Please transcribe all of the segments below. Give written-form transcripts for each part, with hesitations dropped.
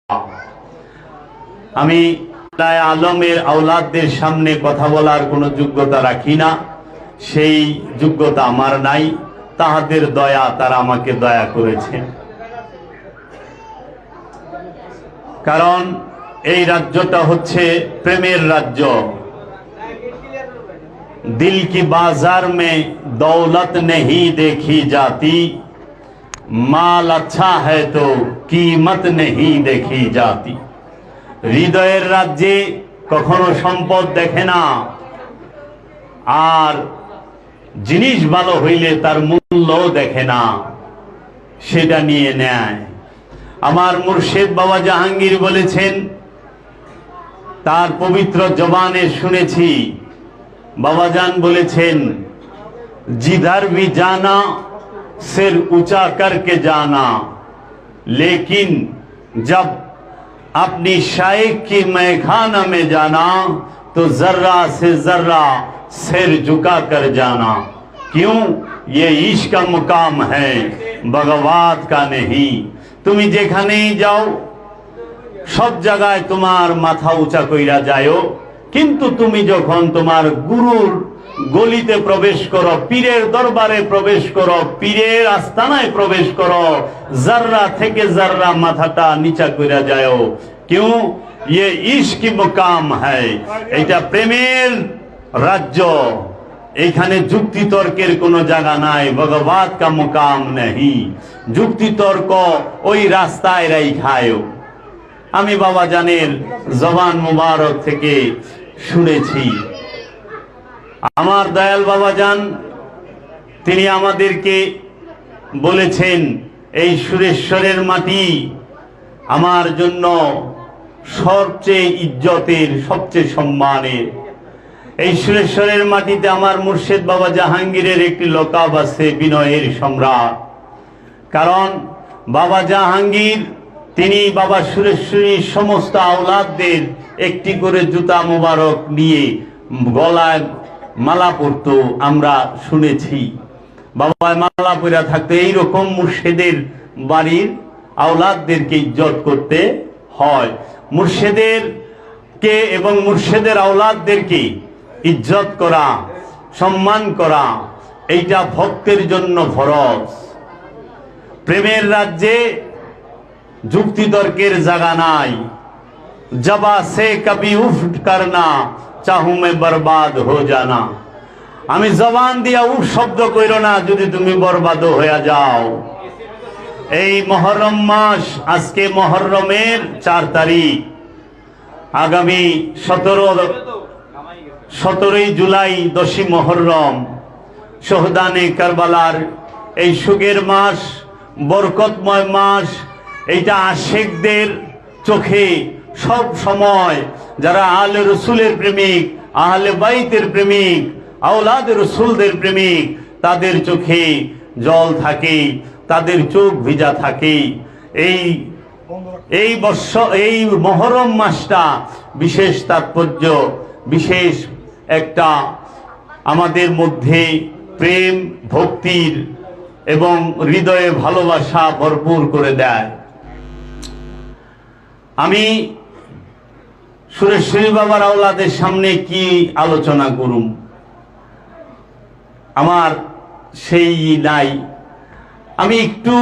আমি আলমের আওলাদদের সামনে কথা বলার কোনো যোগ্যতা রাখি না, সেই যোগ্যতা আমার নাই। তাহাদের দয়া, তারা আমাকে দয়া করেছেন। কারণ এই রাজ্যটা হচ্ছে প্রেমের রাজ্য। दिल की बाजार में दौलत नहीं देखी जाती, माल अच्छा है तो कीमत नहीं देखी जाती। হৃদয়ের রাজ্যে কখনো সম্পদ দেখে না, আর জিনিস ভালো হইলে তার মূল্য দেখে না, সেটা নিয়ে নেয়। আমার মুর্শিদ বাবা জাহাঙ্গীর বলেছেন, তার পবিত্র জবানে শুনেছি, बाबाजान बोलेছেন, जिधर भी जाना सिर ऊंचा करके जाना, लेकिन जब अपनी शाइक की मैखाना में जाना तो जर्रा से जर्रा सिर झुका कर जाना। क्यों? ये इश्क का मुकाम है, बगवात का नहीं। তুমি যেখানেই যাও সব জায়গায় তোমার মাথা উঁচা কইরা যাও, কিন্তু তুমি যখন তোমার গুরুর গলিতে প্রবেশ করো, পীরের দরবারে প্রবেশ করো, পীরের আস্তানায় প্রবেশ করো, জাররা থেকে জাররা মাথাটা নিচা কইরা যাও। क्यों? ये इश्क की मुकाम है, এটা প্রেমের রাজ্য। এখানে যুক্তি তর্কের কোনো জায়গা নাই, ভগবাত কা মুকাম নেই। যুক্তি তর্ক ওই রাস্তায় রাইখায়। আমি বাবাজানের জবান মুবারক থেকে শুনেছি। আমার দয়াল বাবাজান তিনি আমাদেরকে বলেছেন, এই সুরেশ্বরের মাটি আমার জন্য সবচেয়ে ইজ্জতের, সবচেয়ে সম্মানের। এই সুরেশ্বরের মাটিতে আমার মুর্শিদ বাবা জাহাঙ্গীরের একটি লকাব আছে, বিনয়ের সম্রাট। কারণ বাবা জাহাঙ্গীর তিনি বাবা সুরেশ্বরীর সমস্ত আওলাদদের একটি করে জুতা মোবারক নিয়ে গলায় মালা পরতো, আমরা শুনেছি। বাবা মালা পরা থাকতো। এইরকম মুর্শিদের বাড়ির আওলাদদেরকে ইজ্জত করতে হয়। মুর্শিদের কে এবং মুর্শিদের আওলাদদেরকে ইজ্জত করা, সম্মান করা, এইটা ভক্তের জন্য ফরজ। প্রেমের রাজ্যে যুক্তি তর্কের জায়গা নাই। জবা সে কবি উফ করনা চাহু মে বরবাদ হো জানা। আমি জবান দিয়া উফ শব্দ কইরো না যদি তুমি বরবাদ হয়ে যাও। এই মহরম মাস, আজকে মহরমের 4 তারিখ, আগামী 17ই জুলাই 10ই মহরম, শহদানে কারবালার এই সুখের মাস, বরকতময় মাস। এইটা আশিকদের চোখে সব সময়, যারা আহলে রসুলের প্রেমিক, আহলে বাইতের প্রেমিক, আওলাদ রসুলদের প্রেমিক, তাদের চোখে জল থাকে, তাদের চোখ ভিজা থাকে। এই মহরম মাসটা বিশেষ তাৎপর্য, বিশেষ একটা আমাদের মধ্যে প্রেম, ভক্তির এবং হৃদয়ে ভালোবাসা ভরপুর করে দেয়। আমি সুরেশ্বরী বাবার আওলাদের সামনে কি আলোচনা করুম, আমার সেই নাই। আমি একটু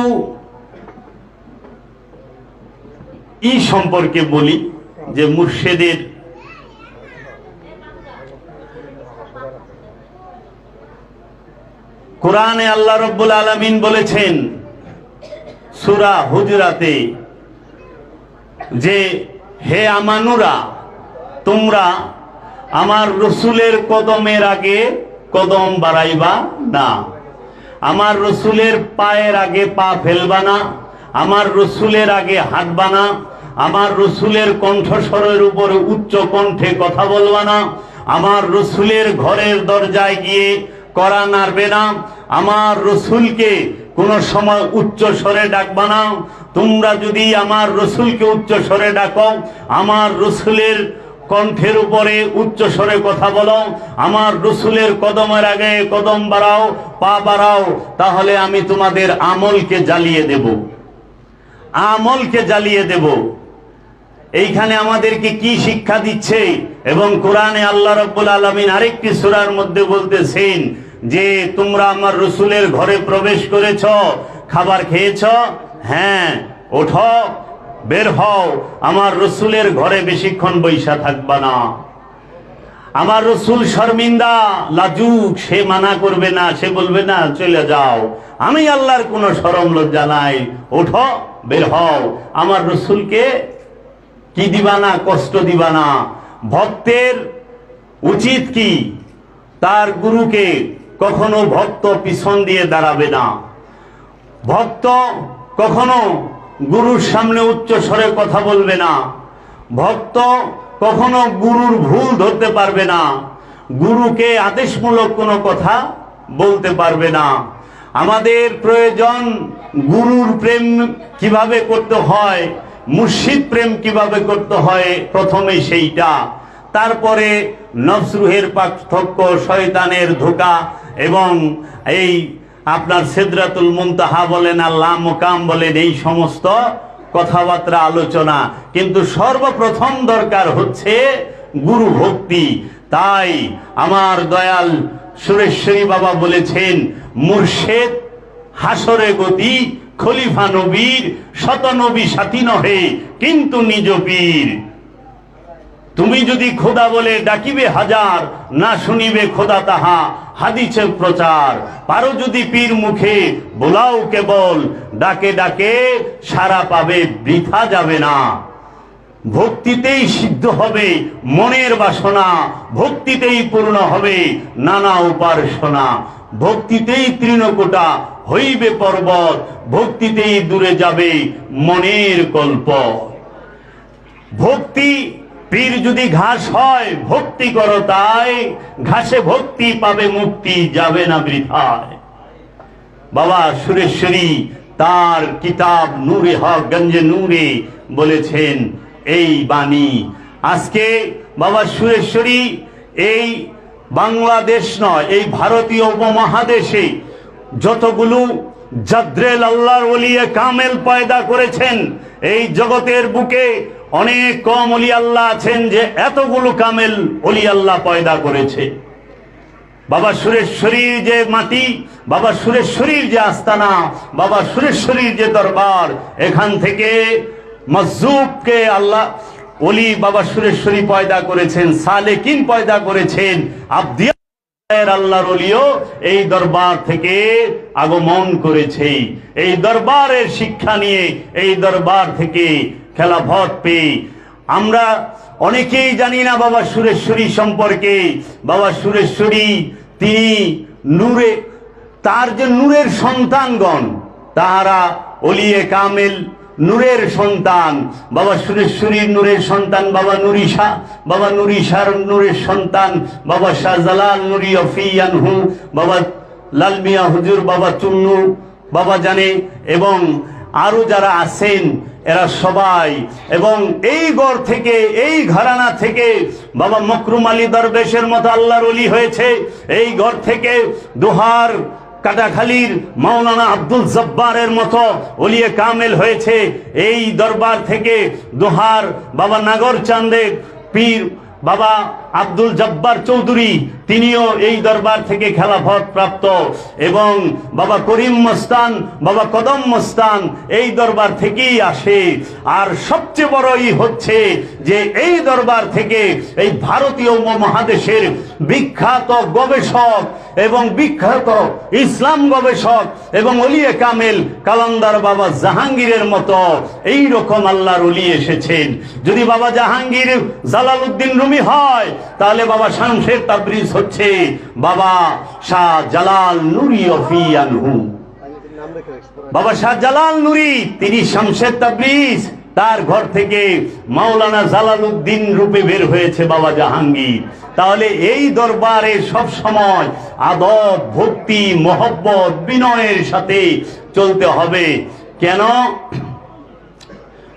সম্পর্কে বলি যে মুর্শিদের কোরআনে আল্লাহ রাব্বুল আলামিন বলেছেন সূরা হুজরাতে যে, হে আমানুরা, তোমরা আমার রসুলের কদমের আগে কদম বাড়াইবা না, আমার রসুলের পায়ের আগে পা ফেলবা না, আমার রসুলের আগে হাঁটবা না, আমার রসুলের কণ্ঠস্বরের উপরে উচ্চ কণ্ঠে কথা বলবা না, আমার রসুলের ঘরের দরজায় গিয়ে কড়া নাড়বে না, আমার রসুলকে কোন সময় উচ্চ স্বরে ডাকবা না। তোমরা যদি আমার রসুলকে উচ্চ স্বরে ডাকো, আমার রসুলের কণ্ঠের উপরে উচ্চ স্বরে কথা বলো, আমার রসুলের কদমের আগে কদম বাড়াও, পা বাড়াও, তাহলে আমি তোমাদের আমলকে জ্বালিয়ে দেব, আমলকে জ্বালিয়ে দেব। এইখানে আমাদেরকে কি শিক্ষা দিচ্ছে? এবং কোরআনে আল্লাহ রাব্বুল আলামিন আরেকটি সূরার মধ্যে বলতেছেন যে তোমরা আমার রসুলের ঘরে প্রবেশ করেছ, খাবার খেয়েছ, হ্যাঁ ওঠো বের হও, আমার রসুলের ঘরে বেশিক্ষণ বৈশা থাকবা না। আমার রসুল শর্মিন্দা লাজুক, সে মানা করবে না, সে বলবে না চলে যাও, আমি আল্লাহর কোনো শরম লজ্জা নাই, ওঠো বের হও। আমার রসুলকে কি দিবা না, কষ্ট দিবা না। ভক্তের উচিত কি? তার গুরুকে কখনো ভক্ত পিছন দিয়ে দাঁড়াবে না। ভক্ত কখনো গুরুর সামনে উচ্চ স্বরে কথা বলবে না। ভক্ত কখনো গুরুর ভুল ধরতে পারবে না। গুরুকে আদেশমূলক কোনো কথা বলতে পারবে না। আমাদের প্রয়োজন গুরুর প্রেম কিভাবে করতে হয়, মুর্শিদ প্রেম কিভাবে করতে হয়, প্রথমে সেইটা। তারপরে নফস রুহের পার্থক্য, শয়তানের ধোঁকা এবং এই আপনার সিদরাতুল মুনতাহা বলেন, আল্লাহ মুকাম বলেন, এই সমস্ত কথাবার্তা আলোচনা। কিন্তু সর্বপ্রথম দরকার হচ্ছে গুরু ভক্তি। তাই আমার দয়াল সুরেশ্বরী বাবা বলেছেন, মুর্শেদ হাসরে গতি, খলিফা নবীর, শত নবী সাথী নহে কিন্তু নিজ পীর। তুমি যদি খোদা বলে ডাকিবে হাজার, না শুনিবে খোদা তাহা হাদিসে প্রচার। পারো যদি পীর মুখে বোলাও কেবল, ডাকে ডাকে সারা পাবে, বৃথা যাবে না। ভক্তিতেই সিদ্ধ হবে মনের বাসনা, ভক্তিতেই পূর্ণ হবে নানা উপাসনা। ভক্তিতেই তৃণকোটা হইবে পর্বত, ভক্তিতেই দূরে যাবে মনের কল্প। ভক্তি পীর যদি ঘাস হয়, ভক্তি করো তাই, ঘাসে ভক্তি পাবে মুক্তি, যাবে না বৃথায়। বাবা সুরেশ্বরী তার কিতাব নূরে হক গঞ্জে নূরে বলেছেন এই বাণী। আজকে বাবা সুরেশ্বরী এই বাংলাদেশ নয়, এই ভারতীয় উপমহাদেশে যতগুলো জাদ্রেল আল্লাহর ওলিয়ে কামেল পয়দা করেছেন, এই জগতের বুকে অনেক কম ওলি আল্লাহ আছেন যে এতগুলো কামেল ওলি আল্লাহ পয়দা করেছে। বাবা সুরেশ্বরীর যে মাটি, বাবা সুরেশ্বরীর যে আস্তানা, বাবা সুরেশ্বরীর যে দরবার, এখান থেকে মজজুবকে আল্লাহ ওলি বাবা সুরেশ্বরী পয়দা করেছেন, সালেকিন পয়দা করেছেন। আব্দিয়া আল্লাহর ওলিও এই দরবার থেকে আগমন করেছে। এই দরবারের শিক্ষা নিয়ে, এই দরবার থেকে খেলাফত পেয়ে আমরা অনেকেই জানি না বাবা সুরেশ্বরী সম্পর্কে। বাবা সুরেশ্বরী তিনি নূরে, তার যে নূরের সন্তানগণ তাহারা ওলিয়ে কামেল, নূরের সন্তান। বাবা সুরেশ্বরীর নূরের সন্তান বাবা নুরি শাহ, বাবা নুরি শাহর নূরের সন্তান বাবা শাহজালাল নুরি অফিয়ানহু, বাবা লাল মিয়া হুজুর, বাবা চুন্নু বাবা জানে, এবং আরো যারা আছেন এরা সবাই। এবং এই গড় থেকে, এই ঘরানা থেকে বাবা মকরুম আলী দরবেশের মতো আল্লাহর ওলি হয়েছে। এই গড় থেকে দোহার কাটাখালীর মাওলানা আব্দুল জব্বারের মতো ওলিয়ে কামেল হয়েছে। এই দরবার থেকে দোহার বাবা নাগর চাঁদের পীর বাবা আব্দুল জব্বার চৌধুরী, তিনিও এই দরবার থেকে খেলাফত প্রাপ্ত। এবং বাবা করিম মস্তান, বাবা কদম মস্তান এই দরবার থেকেই আসে। আর সবচেয়ে বড়ই হচ্ছে যে এই দরবার থেকে এই ভারতীয় উপমহাদেশের বিখ্যাত গবেষক এবং বিখ্যাত ইসলাম গবেষক এবং ওলিয়ে কামেল কালান্দার বাবা জাহাঙ্গীরের মতো এই রকম আল্লাহর ওলি এসেছেন। যদি বাবা জাহাঙ্গীর জালালউদ্দিন রুমি হয়, তাহলে বাবা শামসের তাবরিজ হচ্ছে বাবা শাহ জালাল নুরি অফিয়ানহু। বাবা শাহ জালাল নুরি তিনি শামসের তাবরিজ, তার ঘর থেকে মাওলানা জালালউদ্দিন রূপে বের হয়েছে বাবা জাহাঙ্গীর। তাহলে এই দরবারে সব সময় আদব, ভক্তি, মহব্বত, বিনয়ের সাথে চলতে হবে। কেন?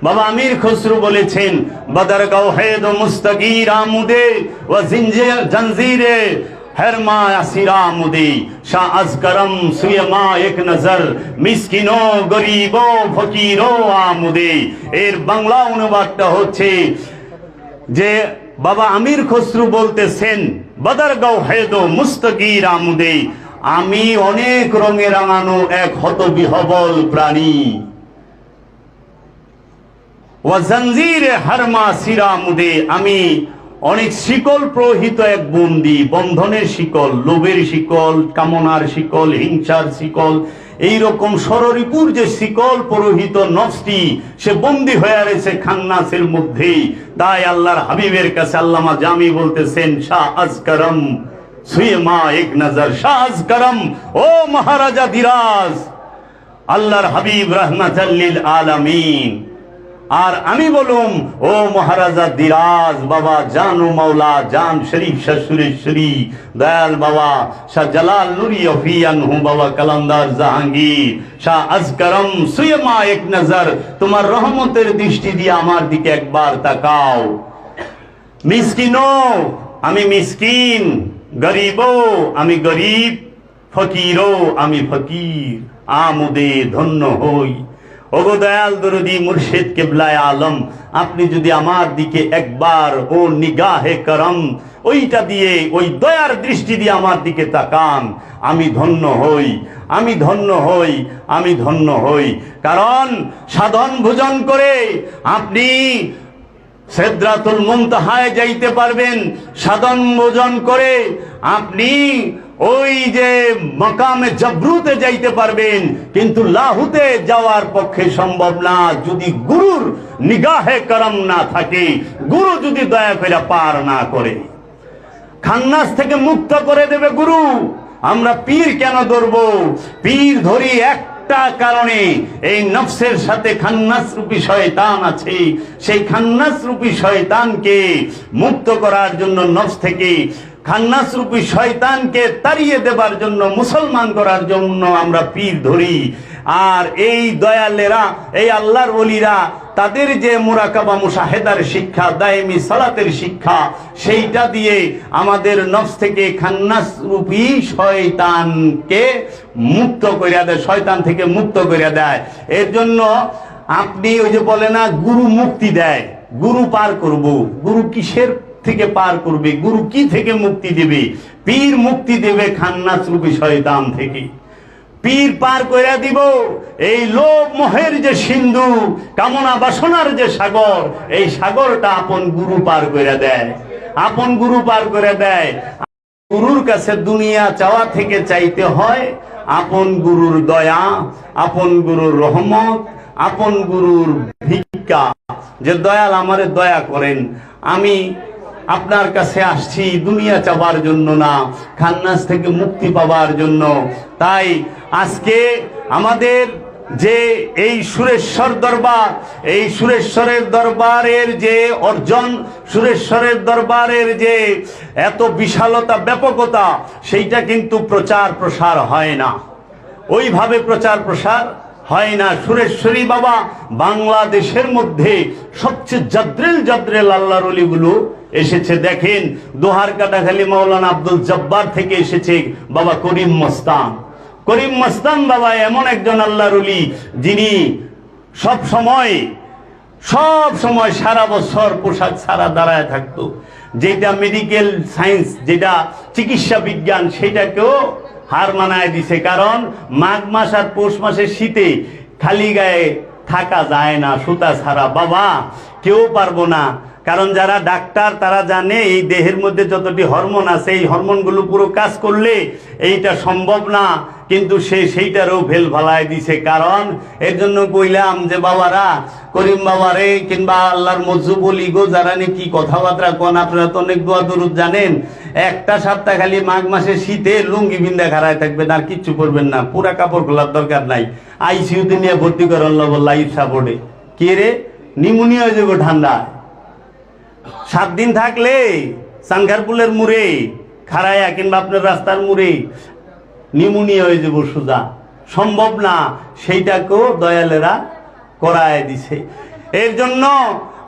বাবা আমির খসরু বলেছেন, বদরগাঁও হেদ মুস্তাগির আমুদে ওয়া জিনজিরে हरमा असिरा मुदे शाह अज करम सुए मा एक नजर मिसकिनो गरीबो फकीरो आमुदे। এর বাংলা অনুবাদটা হচ্ছে যে বাবা আমির খসরু বলতেছেন, বদরগাঁও হেদো মুস্তগির আমুদে, আমি অনেক রঙে রাঙানো এক হতবিহবল প্রাণী। ওয়াজঞ্জিরে হারমা সিরামুদে, আমি অনেক শিকল প্রহিত এক বন্দি, বন্ধনের শিকল, লোভের শিকল, কামনার শিকল, হিংসার শিকল, এইরকম ষড়রিপুর যে শিকল প্রহিত নফসটি সে বন্দী হয়ে রয়েছে খান্নাসের মধ্যেই। তাই আল্লাহর হাবিবের কাছে আল্লামা জামি বলতেছেন, শাহ আজ করম সুয়ে মা এক নজর, শাহ আজ করম, ও মহারাজা ধীরাজ, আল্লাহর হাবিব রাহমাতাল লিল আলামিন। আর আমি বলুম, ও মহারাজা দিরাজ বাবা জান ও মাওলা জান শরীফ শাহ সুরেশ্বরী দয়াল বাবা শাহ জালাল নুরি অফিয়ানহু বাবা কালান্দার জাহাঙ্গীর শাহ আজকরম সুয়ে মা এক নজর, তোমার রহমতের দৃষ্টি দিয়ে আমার দিকে একবার তাকাও। মিসকিনো, আমি মিসকিন, গরিবো, আমি গরিব, ফকিরো, আমি ফকির, আমুদে, ধন্য হই। ওগো দয়াল দরদি মুর্শিদ কিবলায়ে আলম, আপনি যদি আমার দিকে একবার ও নিগাহে করম ওইটা দিয়ে, ওই দয়ার দৃষ্টি দিয়ে আমার দিকে তাকান, আমি ধন্য হই, আমি ধন্য হই, আমি ধন্য হই। কারণ সাধন ভোজন করে আপনি সিদরাতুল মুনতাহায় যাইতে পারবেন, সাধন ভোজন করে আপনি ওই যে মাকামে জাবরুতে যাইতে পারবেন, কিন্তু লাহুতে যাওয়ার পক্ষে সম্ভব না যদি গুরুর নিগাহে করম না থাকে, গুরু যদি দয়া করে পার না করে। খান্নাস থেকে মুক্ত করে দেবে গুরু। আমরা পীর কেন ধরবো? পীর ধরি একটা কারণে, এই নফসের সাথে খান্নাস রূপী শয়তান আছে। সেই খান্নাস রূপী শয়তানকে মুক্ত করার জন্য, নফস থেকে খান্নাস রূপী শয়তানকে তাড়িয়ে দেবার জন্য, মুসলমান করার জন্য আমরা পীর ধরি। আর এই দয়ালেরা, এই আল্লাহর ওলিরা, তাদের যে মুরাকাবা মুশাহেদার শিক্ষা, দায়েমি সালাতের শিক্ষা, সেইটা দিয়ে আমাদের নফস থেকে খান্নাস রূপী শয়তানকে মুক্ত করে দেয়, শয়তান থেকে মুক্ত করে দেয়। এর জন্য আপনি ওই যে বলে না, গুরু মুক্তি দেয়, গুরু পার করব। গুরু কিসের থেকে পার করবে? গুরু কি থেকে মুক্তি দেবে? পীর মুক্তি দেবে খান্নাস রূপী শয়তান থেকে। পীর পার করে দিব এই লোভ মোহের যে সিন্ধু, কামনা বাসনার যে সাগর, এই সাগরটা আপন গুরু পার করে দেয়, আপন গুরু পার করে দেয়। গুরুর কাছে দুনিয়া চাওয়া থেকে চাইতে হয় আপন গুরুর দয়া, আপন গুরুর রহমত, আপন গুরুর ভিক্ষা, যে দয়াল আমারে দয়া করেন, আমি আপনার কাছে আসছি দুনিয়া চাবার জন্য না, খান্নাস থেকে মুক্তি পাবার জন্য। তাই আজকে আমাদের যে এই সুরেশ্বর দরবার, এই সুরেশ্বরের দরবারের যে অর্জন, সুরেশ্বরের দরবারের যে এত বিশালতা, ব্যাপকতা, সেইটা কিন্তু প্রচার প্রসার হয় না, ওইভাবে প্রচার প্রসার হয় না। সুরেশ্বরী বাবা বাংলাদেশের মধ্যে সবচেয়ে জাদ্রেল আল্লাহর ওলিগুলো এসেছে। দেখেন, দোহার কাটাখালী মাওলানা আব্দুল জব্বার থেকে এসেছে বাবা করিম মস্তান। করিম মস্তান বাবা এমন একজন আল্লাহর ওলি, যিনি সব সময় সারা বছর পোশাক ছাড়া দাঁড়ায় থাকতো। যেটা মেডিকেল সায়েন্স, যেটা চিকিৎসা বিজ্ঞান, সেটাকেও হার মানায় দিছে। কারণ মাঘ মাস আর পৌষ মাসের শীতে খালি গায়ে থাকা যায় না সুতা ছাড়া। বাবা কেউ পারবো না, কারণ যারা ডাক্তার তারা জানে এই দেহের মধ্যে যতটি হরমোন আছে, এই হরমোনগুলো পুরো কাজ করলে এইটা সম্ভব না, কিন্তু সেইটারও ভেল ভালায় দিছে। কারণ এর জন্য কইলাম যে বাবারা, করিম বাবারে কিংবা আল্লাহর মজুব বলি গো, যারা কি কথাবার্তা কোন, আপনারা তো অনেক দোয়া দরুদ জানেন, একটা সপ্তাহ খালি মাঘ মাসে শীতে লুঙ্গি বিন্দা খাড়ায় থাকবেন, আর কিচ্ছু করবেন না, পুরা কাপড় খোলার দরকার নাই। আইসিইউতে নিয়ে ভর্তি করেন লাইফ সাপোর্টে। কে রে, নিমোনিয়া হয়ে যাবো ঠান্ডা। 7 দিন থাকলে সাংঘারপুলের মুড়ে খাড়াইয়া কিংবা আপনার রাস্তার মুড়ে নিমোনিয়া হয়ে যাব সোজা, সম্ভব না। সেইটাকেও দয়ালেরা করায় দিছে। এর জন্য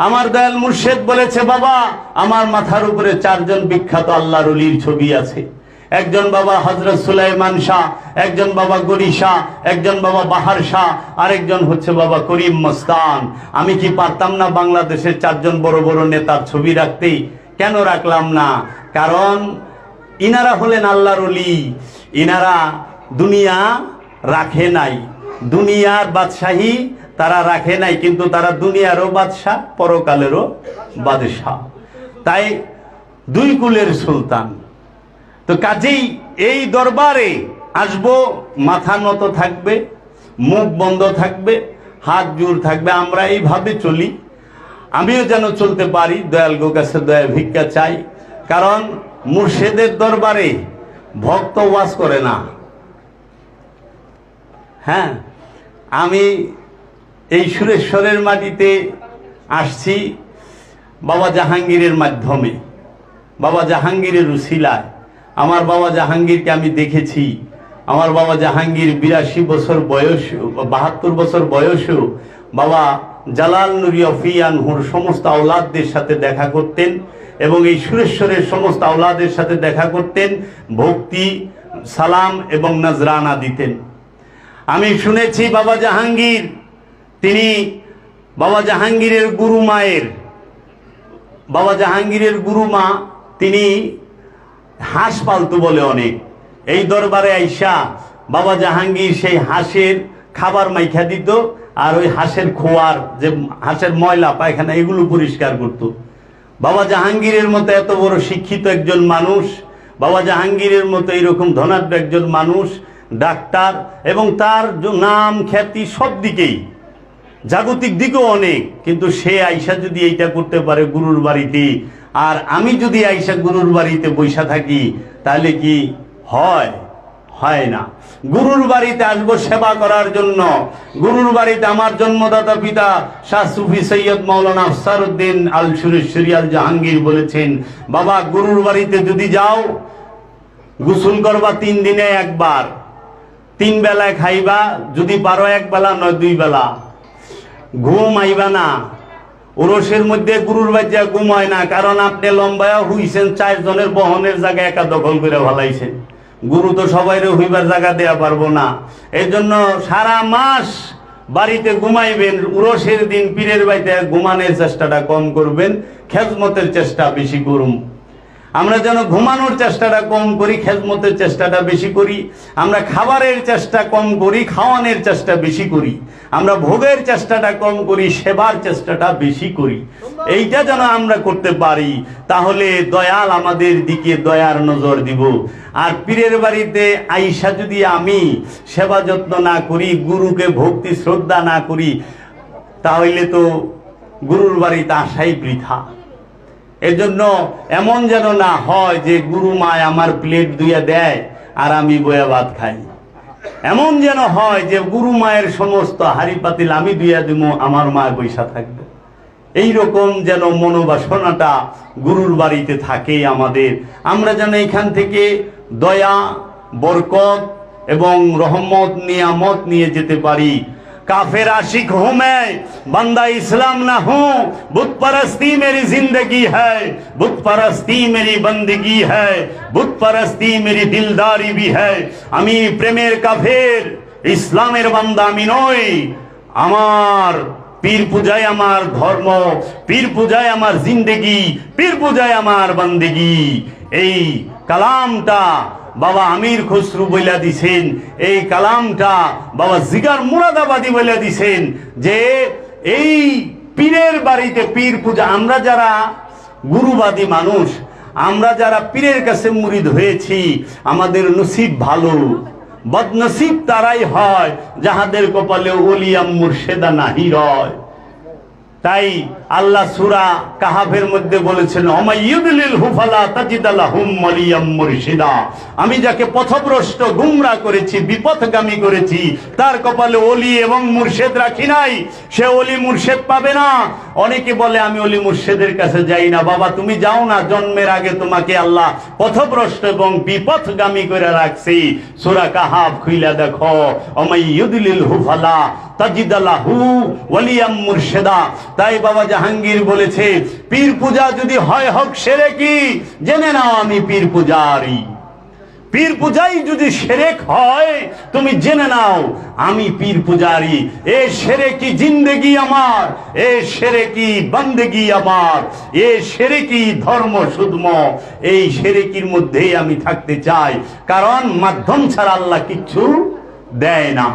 আমার দয়াল মুর্শিদ বলেছে, বাবা আমার মাথার উপরে 4 জন বিখ্যাত আল্লাহর ওলির ছবি আছে। একজন বাবা হযরত সুলাইমান শাহ, একজন বাবা গরি শাহ, একজন বাবা বাহার শাহ, আরেকজন হচ্ছে বাবা করিম মস্তান। আমি কি পারতাম না বাংলাদেশের 4 জন বড় বড় নেতার ছবি রাখতে? কেন রাখলাম না? কারণ ইনারা হলেন আল্লাহর ওলি। ইনারা দুনিয়া রাখে নাই, দুনিয়ার বাদশাহী তারা রাখে নাই, কিন্তু তারা দুনিয়ারও বাদশাহ, পরকালেরও বাদশাহ। তাই 2 কুলের সুলতান। তো কাজেই এই দরবারে আসবো, মাথা নত থাকবে, মুখ বন্ধ থাকবে, হাত জোর থাকবে। আমরা এইভাবে চলি, আমিও যেন চলতে পারি। দয়াল গো কাছে দয়া ভিক্ষা চাই। কারণ মুর্শিদের দরবারে ভক্ত ওয়াজ করে না। হ্যাঁ, আমি এই সুরেশ্বরের মাটিতে আসছি বাবা জাহাঙ্গীরের মাধ্যমে, বাবা জাহাঙ্গীরের উসিলায়। আমার বাবা জাহাঙ্গীরকে আমি দেখেছি। আমার বাবা জাহাঙ্গীর 82 বছর বয়স, 72 বছর বয়সেও বাবা জালাল নুরি অফিয়ানহুর সমস্ত আওলাদদের সাথে দেখা করতেন এবং এই সুরেশ্বরের সমস্ত আওলাদের সাথে দেখা করতেন, ভক্তি, সালাম এবং নজরানা দিতেন। আমি শুনেছি বাবা জাহাঙ্গীর, তিনি বাবা জাহাঙ্গীরের গুরু মায়ের, বাবা জাহাঙ্গীরের গুরু মা, তিনি হাঁস পালতু বলে অনেক। এই দরবারে আইসা বাবা জাহাঙ্গীর সেই হাঁসের খাবার মাইখা দিত, আর ওই হাঁসের খোয়ার যে হাঁসের ময়লা পায়খানা এগুলো পরিষ্কার করত। বাবা জাহাঙ্গীরের মতো এত বড় শিক্ষিত একজন মানুষ, বাবা জাহাঙ্গীরের মতো এইরকম ধনাঢ্য একজন মানুষ, ডাক্তার, এবং তার নাম খ্যাতি সব দিকেই, জাগতিক দিকেও অনেক, কিন্তু সে আইসা যদি এইটা করতে পারে গুরুর বাড়িতে, আর আমি যদি আইসা গুরুর বাড়িতে বৈশা থাকি, তাহলে কি হয়? হয় না। গুরুর বাড়িতে আসবো সেবা করার জন্য। গুরুর বাড়িতে আমার জন্মদাতা পিতা শাহ সুফি সৈয়দ মাওলানা আফসারউদ্দিন আল সুরেশ্বরী আল জাহাঙ্গীর বলেছেন, বাবা গুরুর বাড়িতে যদি যাও, গোসল করবা 3 দিনে একবার, 3 বেলায় খাইবা, যদি পারো 1 বেলা নয় 2 বেলা, ঘুম আইবা না। ওরসের মধ্যে গুরুর বাড়িতে ঘুম হয় না, কারণ আপনি লম্বায়া হইছেন, 4 জনের বহনের জায়গা একা দখল করে ফেলাইছেন। গুরু তো সবাইরে হইবার জায়গা দেয়া পারবো না। এই জন্য সারা মাস বাড়িতে ঘুমাইবেন, উরসের দিন পীরের বাড়িতে ঘুমানোর চেষ্টাটা কম করবেন, খেজমতের চেষ্টা বেশি করুন। আমরা যেন ঘুমানোর চেষ্টাটা কম করি, খেজমতের চেষ্টাটা বেশি করি। আমরা খাবারের চেষ্টা কম করি, খাওয়ানোর চেষ্টা বেশি করি। আমরা ভোগের চেষ্টাটা কম করি, সেবার চেষ্টাটা বেশি করি। এইটা যেন আমরা করতে পারি, তাহলে দয়াল আমাদের দিকে দয়ার নজর দিব। আর পীরের বাড়িতে আইসা যদি আমি সেবা যত্ন না করি, গুরুকে ভক্তি শ্রদ্ধা না করি, তাহলে তো গুরুর বাড়িতে আসাই বৃথা। এজন্য এমন যেন না হয় যে গুরু মায় আমার প্লেট ধুইয়া দেয় আর আমি বয়া ভাত খাই। এমন যেন হয় যে গুরু মায়ের সমস্ত হাড়ি পাতিল আমি ধুইয়া দিব, আমার মা বৈশা থাকবে। এইরকম যেন মনোবাসনাটা গুরুর বাড়িতে থাকে আমাদের। আমরা যেন এখান থেকে দয়া, বরকত এবং রহমত, নিয়ামত নিয়ে যেতে পারি। काफिर आशिक हूं मैं, बंदा इस्लाम ना हूं, बुत परस्ती मेरी जिंदगी है, बुत परस्ती मेरी बंदगी है, बुत परस्ती मेरी दिलदारी भी है। আমি প্রেমের কাফের, ইসলামের বান্দা আমি নই। আমার পীর পূজায় আমার ধর্ম, পীর পূজায় আমার জিন্দেগি, পীর পূজায় আমার বন্দেগি। এই কালামটা বাবা আমির খসরু বইলা দিছেন, এই কালামটা বাবা জিগার মুরাদাবাদী বইলা দিছেন যে এই পীরের বাড়িতে পীর পূজা। আমরা যারা গুরুবাদী মানুষ, আমরা যারা পীরের কাছে মুরিদ হয়েছি, আমাদের নসিব ভালো। বদনসিব তারাই হয় যাহাদের কপালে ওলিয়া মুর্শেদা নাহি রয়। তাই আল্লাহ সূরা কাহাফের মধ্যে বলেছেন, অমাইয়ুদলিল হুফালা তাজিদালাহুম ওয়ালিয়াম মুরশিদা। আমি যাকে পথভ্রষ্ট গুমরা করেছি, বিপথগামী করেছি, তার কপালে ওলি এবং মুর্শেদ রাখি নাই, সে ওলি মুর্শেদ পাবে না। অনেকে বলে আমি ওলি মুর্শেদের কাছে যাই না। বাবা তুমি যাও না, জন্মের আগে তোমাকে আল্লাহ পথভ্রষ্ট এবং বিপথগামী করে রাখছি। সূরা কাহাফ খুইলা দেখো, অমাইয়ুদলিল হুফালা তাজিদালাহু ওয়ালিয়াম মুরশিদা। তাই বাবা জাহাঙ্গীর বলেছে, পীর পূজা যদি হয় হোক শিরকি, জেনে নাও আমি পীর পূজারি। পীর পূজাই যদি শিরক হয়, তুমি জেনে নাও আমি পীর পূজারি। এ শিরকি জিন্দেগি আমার, এ শিরকি বন্দেগি আমার, এ শিরকি ধর্ম শুধম। এই শিরকির মধ্যেই আমি থাকতে চাই, কারণ মাধ্যম ছাড়া আল্লাহ কিচ্ছু দেয় না,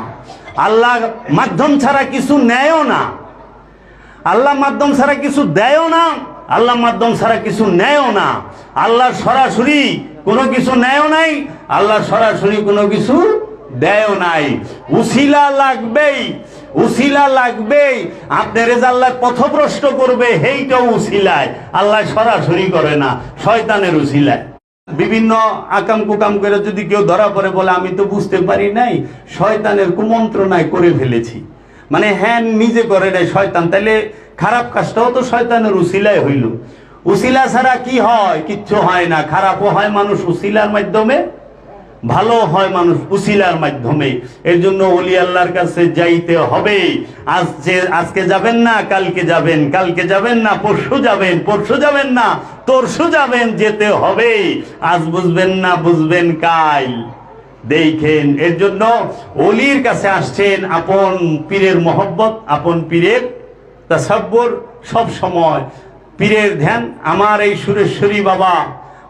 আল্লাহ মাধ্যম ছাড়া কিছু নেয়ও না, আল্লাহ মাধ্যম ছাড়া কিছু দেয়ও না, আল্লাহ মাধ্যম ছাড়া কিছু নেয়ও না। আল্লাহ সরাসরি কোনো কিছু নেয়ও নাই, আল্লাহ সরাসরি কোনো কিছু দেয়ও নাই। উসিলা লাগবেই, উসিলা লাগবেই। আপনার আল্লাহ পথভ্রষ্ট করবে, সেইটাও উসিলায়, আল্লাহ সরাসরি করে না, শয়তানের উসিলায়। বিভিন্ন আকাম কুকাম করে যদি কেউ ধরা পড়ে বলে আমি তো বুঝতে পারি নাই, শয়তানের কুমন্ত্রণায় করে ফেলেছি, মানে হ্যাঁ নিজে করে নাই শয়তান, তাহলে খারাপ কাজটাও তো শয়তানের উসিলায় হইল। উসিলা ছাড়া কি হয়? কিচ্ছু হয় না। খারাপও হয় মানুষ উসিলার মাধ্যমে, ভালো হয় মানুষ উসিলার মাধ্যমে। এর জন্য ওলি আল্লাহর কাছে যাইতে হবে। আজকে যাবেন না, কালকে যাবেন, কালকে যাবেন না, পরশু যাবেন, পরশু যাবেন না, তরশু যাবেন, যেতে হবে। আজ বুঝবেন না, বুঝবেন কাল। দেখেন, এর জন্য ওলির কাছে আসছেন আপন পীরের মহব্বত, আপন পীরের তাসাব্বুর, সব সময় পীরের ধ্যান। আমার এই সুরেশ্বরী বাবা,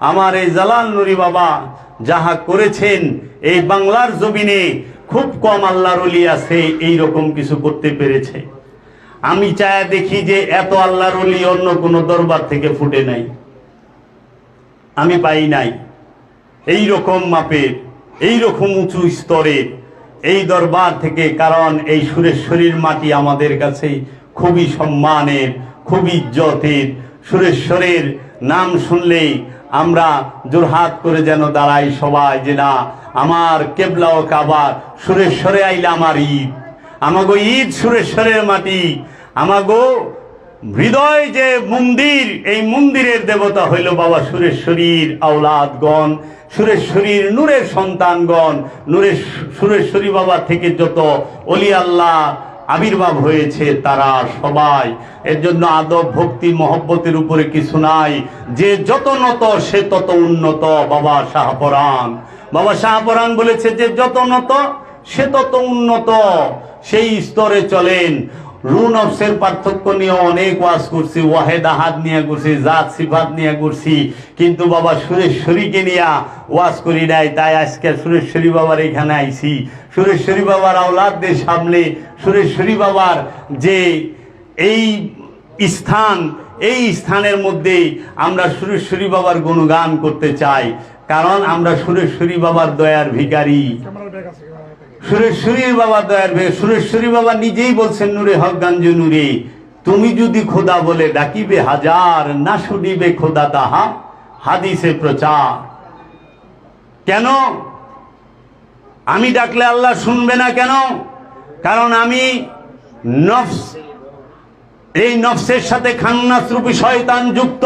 আমার এই জালাল নুরি বাবা যাহা করেছেন, এই বাংলার জমিনে খুব কম আল্লাহর ওলি আছে এই রকম কিছু করতে পেরেছে। আমি চায় দেখি যে এত আল্লাহর ওলি অন্য কোনো দরবার থেকে ফুটে নাই, আমি পাই নাই এই রকম মাপের, এই রকম উঁচু স্তরের এই দরবার থেকে। কারণ এই সুরেশ্বরীর মাটি আমাদের কাছে খুবই সম্মানের, খুবই ইজ্জতের। সুরেশ্বরের নাম শুনলেই আমরা জোরহাত করে যেন দাঁড়াই সবাই, যে না আমার কেবলা ও কাবা, সুরেশ্বরে আইলে আমার ঈদ, আমাগো ঈদ সুরেশ্বরের মাটি। আমাগো হৃদয় যে মন্দির, এই মন্দিরের দেবতা হইল বাবা সুরেশ্বরীর আওলাদগণ, সুরেশ্বরীর নূরের সন্তানগণ। সুরেশ্বরী বাবা থেকে যত ওলি আল্লাহ আবির্ভাব হয়েছে তারা সবাই। এর জন্য আদব ভক্তি মহব্বতের উপরে কিছু নাই। যে যত নত সে তত উন্নত। বাবা শাহপরাণ, বাবা শাহপরাণ বলেছে যে যত নত সে তত উন্নত। সেই স্তরে চলেন। রু নফসের পার্থক্য নিয়ে অনেক ওয়াজ করছি, ওয়াহেদ আহাদ নিয়ে করছি, জাত সিফাত নিয়ে করছি, কিন্তু বাবা সুরেশ্বরীকে নিয়ে ওয়াজ করি নাই। তাই আজকে সুরেশ্বরী বাবার এখানে আইছি। সুরেশ্বরী বাবার আওলাদদের সামনে সুরেশ্বরী বাবার যে এই স্থান, এই স্থানের মধ্যে আমরা সুরেশ্বরী বাবার গুণগান করতে চাই, কারণ আমরা সুরেশ্বরী বাবার দয়ার ভিখারি। সুরেশ্বরীর বাবা দয়ার ভিখারি। সুরেশ্বরী বাবা নিজেই বলছেন, নূরে হক গঞ্জ নূরে, তুমি যদি খোদা বলে ডাকিবে হাজার, না শুনিবে খোদা তাহা হাদিসে প্রচার। কেন আমি ডাকলে আল্লাহ শুনবে না কেন? কারণ আমি নফস, এই নফসের সাথে খান্নাস রূপী শয়তান যুক্ত।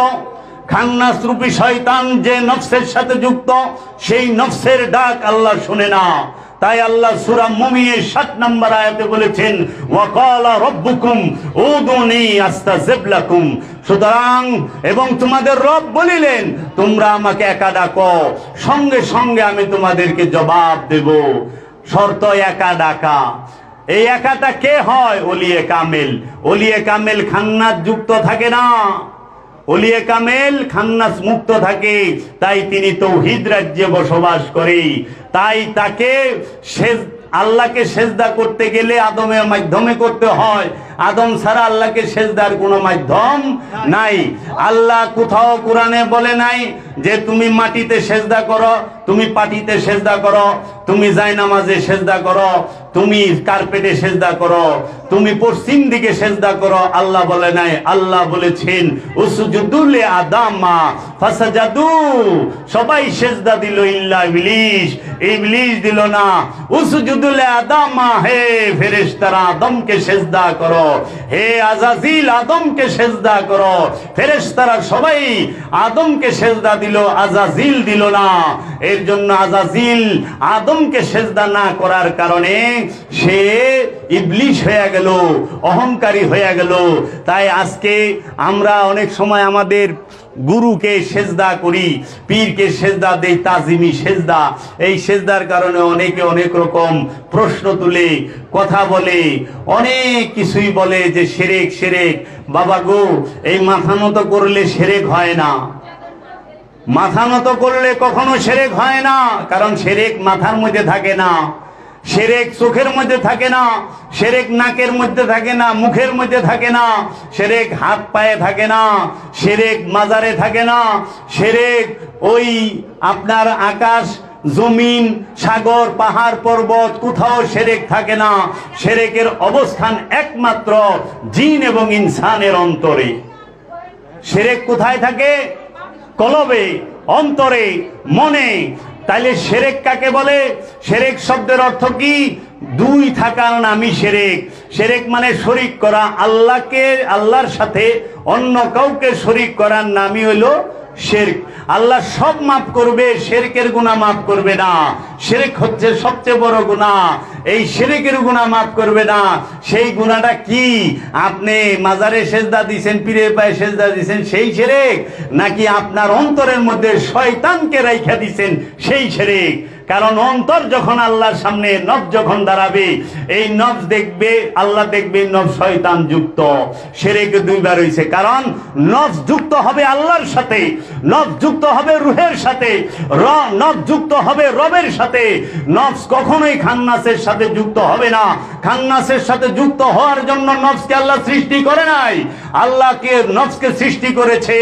খান্নাস রূপী শয়তান যে নফসের সাথে যুক্ত, সেই নফসের ডাক আল্লাহ শুনে না। তাই আল্লাহ সূরা মুমিনের 7 নম্বর আয়াতে বলেছেন, ওয়াকালা রাব্বুকুম উদুনি আস্তাজিব লাকুম। সুতরাং এবং তোমাদের রব বলিলেন, তোমরা আমাকে একা ডাকো, সঙ্গে সঙ্গে আমি তোমাদেরকে জবাব দেব। শর্ত একা ডাকা। এই একাটা কে হয়? ওলিয়ে কামেল। ওলিয়ে কামেল খান্নাস যুক্ত থাকে না, ওলিয়ে কামেল খান্নাস মুক্ত থাকে। তাই তিনি তৌহিদ রাজ্যে বসবাস করে। তাই তাকে আল্লাহকে সেজদা করতে গেলে আদমের মাধ্যমে করতে হয়। আদম ছাড়া আল্লাহকে সেজদার কোনো মাধ্যম নাই। আল্লাহ কোথাও কোরআনে বলে নাই যে তুমি মাটিতে সেজদা করো, তুমি পাটিতে সেজদা করো, তুমি জায়নামাজে সেজদা করো, তুমি কার্পেটে সেজদা করো, তুমি পশ্চিম দিকে সেজদা করো। আল্লাহ বলে নাই। আল্লাহ বলেছেন উসজুদু লি আদামা ফাসাজাদু, সবাই সেজদা দিল ইল্লা ইবলিস। ইবলিস দিল না। উসজুদু লি আদামা, হে ফেরেশতারা আদমকে সেজদা করো, হে আজাজিল আদমকে সেজদা করো। ফেরেশতারা সবাই আদমকে সেজদা দিল, আজাজিল দিল না। এর জন্য আজাজিল আদমকে সেজদা না করার কারণে সে ইবলিস হয়ে গেল, অহংকারী হয়ে গেল। তাই আজকে আমরা অনেক সময় আমাদের গুরুকে সেজদা করি, পীরকে সেজদা দেই, তাজিমি সেজদা। এই সেজদার কারণে অনেকে অনেক রকম প্রশ্ন তুলে, কথা বলে, অনেক কিছুই বলে যে শিরক শিরক। বাবা গো, এই মাথা নত করলে শিরক হয় না। মাথা নত করলে কখনো শিরক হয় না, কারণ শিরক মাথার মধ্যে থাকে না, শিরক চোখের মধ্যে থাকে না, শিরক নাকের মধ্যে থাকে না, মুখের মধ্যে থাকে না, শিরক হাত পায়ে থাকে না, শিরক মাজারে থাকে না, শিরক ওই আপনার আকাশ জমিন সাগর পাহাড় পর্বত কোথাও শিরক থাকে না। শিরকের অবস্থান একমাত্র জিন এবং ইনসানের অন্তরে। শিরক কোথায় থাকে? কলবে, অন্তরে, মনে। তাইলে শিরক কাকে বলে? শিরক শব্দের অর্থ কি? দুই থাকার নামই শিরক। শিরক মানে শরীক করা, আল্লাহকে আল্লাহর সাথে অন্য কাউকে শরীক করার নামই হলো শিরক। আল্লাহ সব মাফ করবে, শিরকের গুনাহ মাফ করবে না। শিরক হচ্ছে সবচেয়ে বড় গুনাহ। এই শিরকের গুনাহ মাফ করবে না। সেই গুনাহটা কি? আপনি মাজারে সেজদা দিবেন, পীরের পায়ে সেজদা দিবেন, সেই শিরক? নাকি আপনার অন্তরের মধ্যে শয়তানকে রাইখা দিবেন, সেই শিরক? কারণ অন্তর যখন আল্লাহর সামনে, নফস যখন দাঁড়াবে, এই নফস দেখবে, আল্লাহ দেখবে নফস শয়তান যুক্ত। শিরক দুইবার হইছে, কারণ নফস যুক্ত হবে আল্লাহর সাথে, নফস যুক্ত হবে রূহের সাথে, নফস যুক্ত হবে রবের সাথে। নফস কখনোই খান্নাসের সাথে যুক্ত হবে না। খান্নাসের সাথে যুক্ত হওয়ার জন্য নফসকে আল্লাহ সৃষ্টি করে নাই। আল্লাহকে নফসকে সৃষ্টি করেছে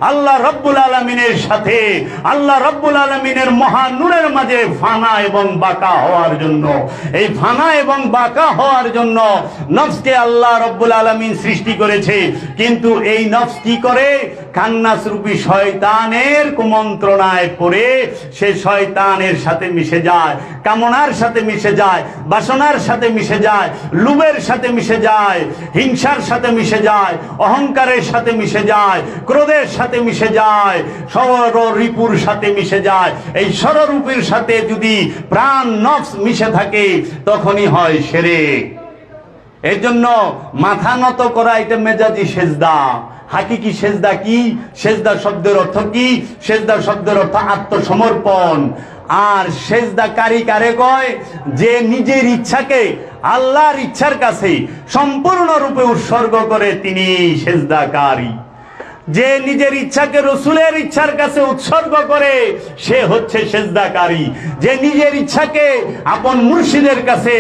আল্লাহ রব্বুল আলামিনের সাথে, আল্লাহ রব্বুল আলামিনের মহান নূরের মাঝে ফানা এবং বাঁকা হওয়ার জন্য। এই ফানা এবং বাঁকা হওয়ার জন্য নফসকে আল্লাহ রব্বুল আলামিন সৃষ্টি করেছে। কিন্তু এই নফস কি করে? খান্নাস রূপী শয়তানের কুমন্ত্রণায় পড়ে সে শয়তানের সাথে মিশে যায়, কামনার সাথে মিশে যায়, বাসনার সাথে মিশে যায়, লোভের সাথে মিশে যায়, হিংসার সাথে মিশে যায়, অহংকারের সাথে মিশে যায়, ক্রোধের সাথে মিশে যায়, ষড়রিপুর সাথে মিশে যায়। এই ষড়রিপুর সাথে যদি প্রাণ নফস মিশে থাকে, তখনই হয় শিরক। এর জন্য মাথা নত করা এটা মেজাজি সেজদা। হাকিকি সেজদা কি? সেজদা শব্দের অর্থ কি? সেজদা শব্দের অর্থ আত্মসমর্পণ। আর সেজদাকারী কারে কয়? যে নিজের ইচ্ছাকে আল্লাহর ইচ্ছার কাছে সম্পূর্ণরূপে উৎসর্গ করে, তিনি সেজদাকারী। যে নিজের ইচ্ছাকে রসুলের ইচ্ছার কাছে উৎসর্গ করে, সে হচ্ছে সেজদাকারী। যে নিজের ইচ্ছাকে আপন মুর্শিদের কাছে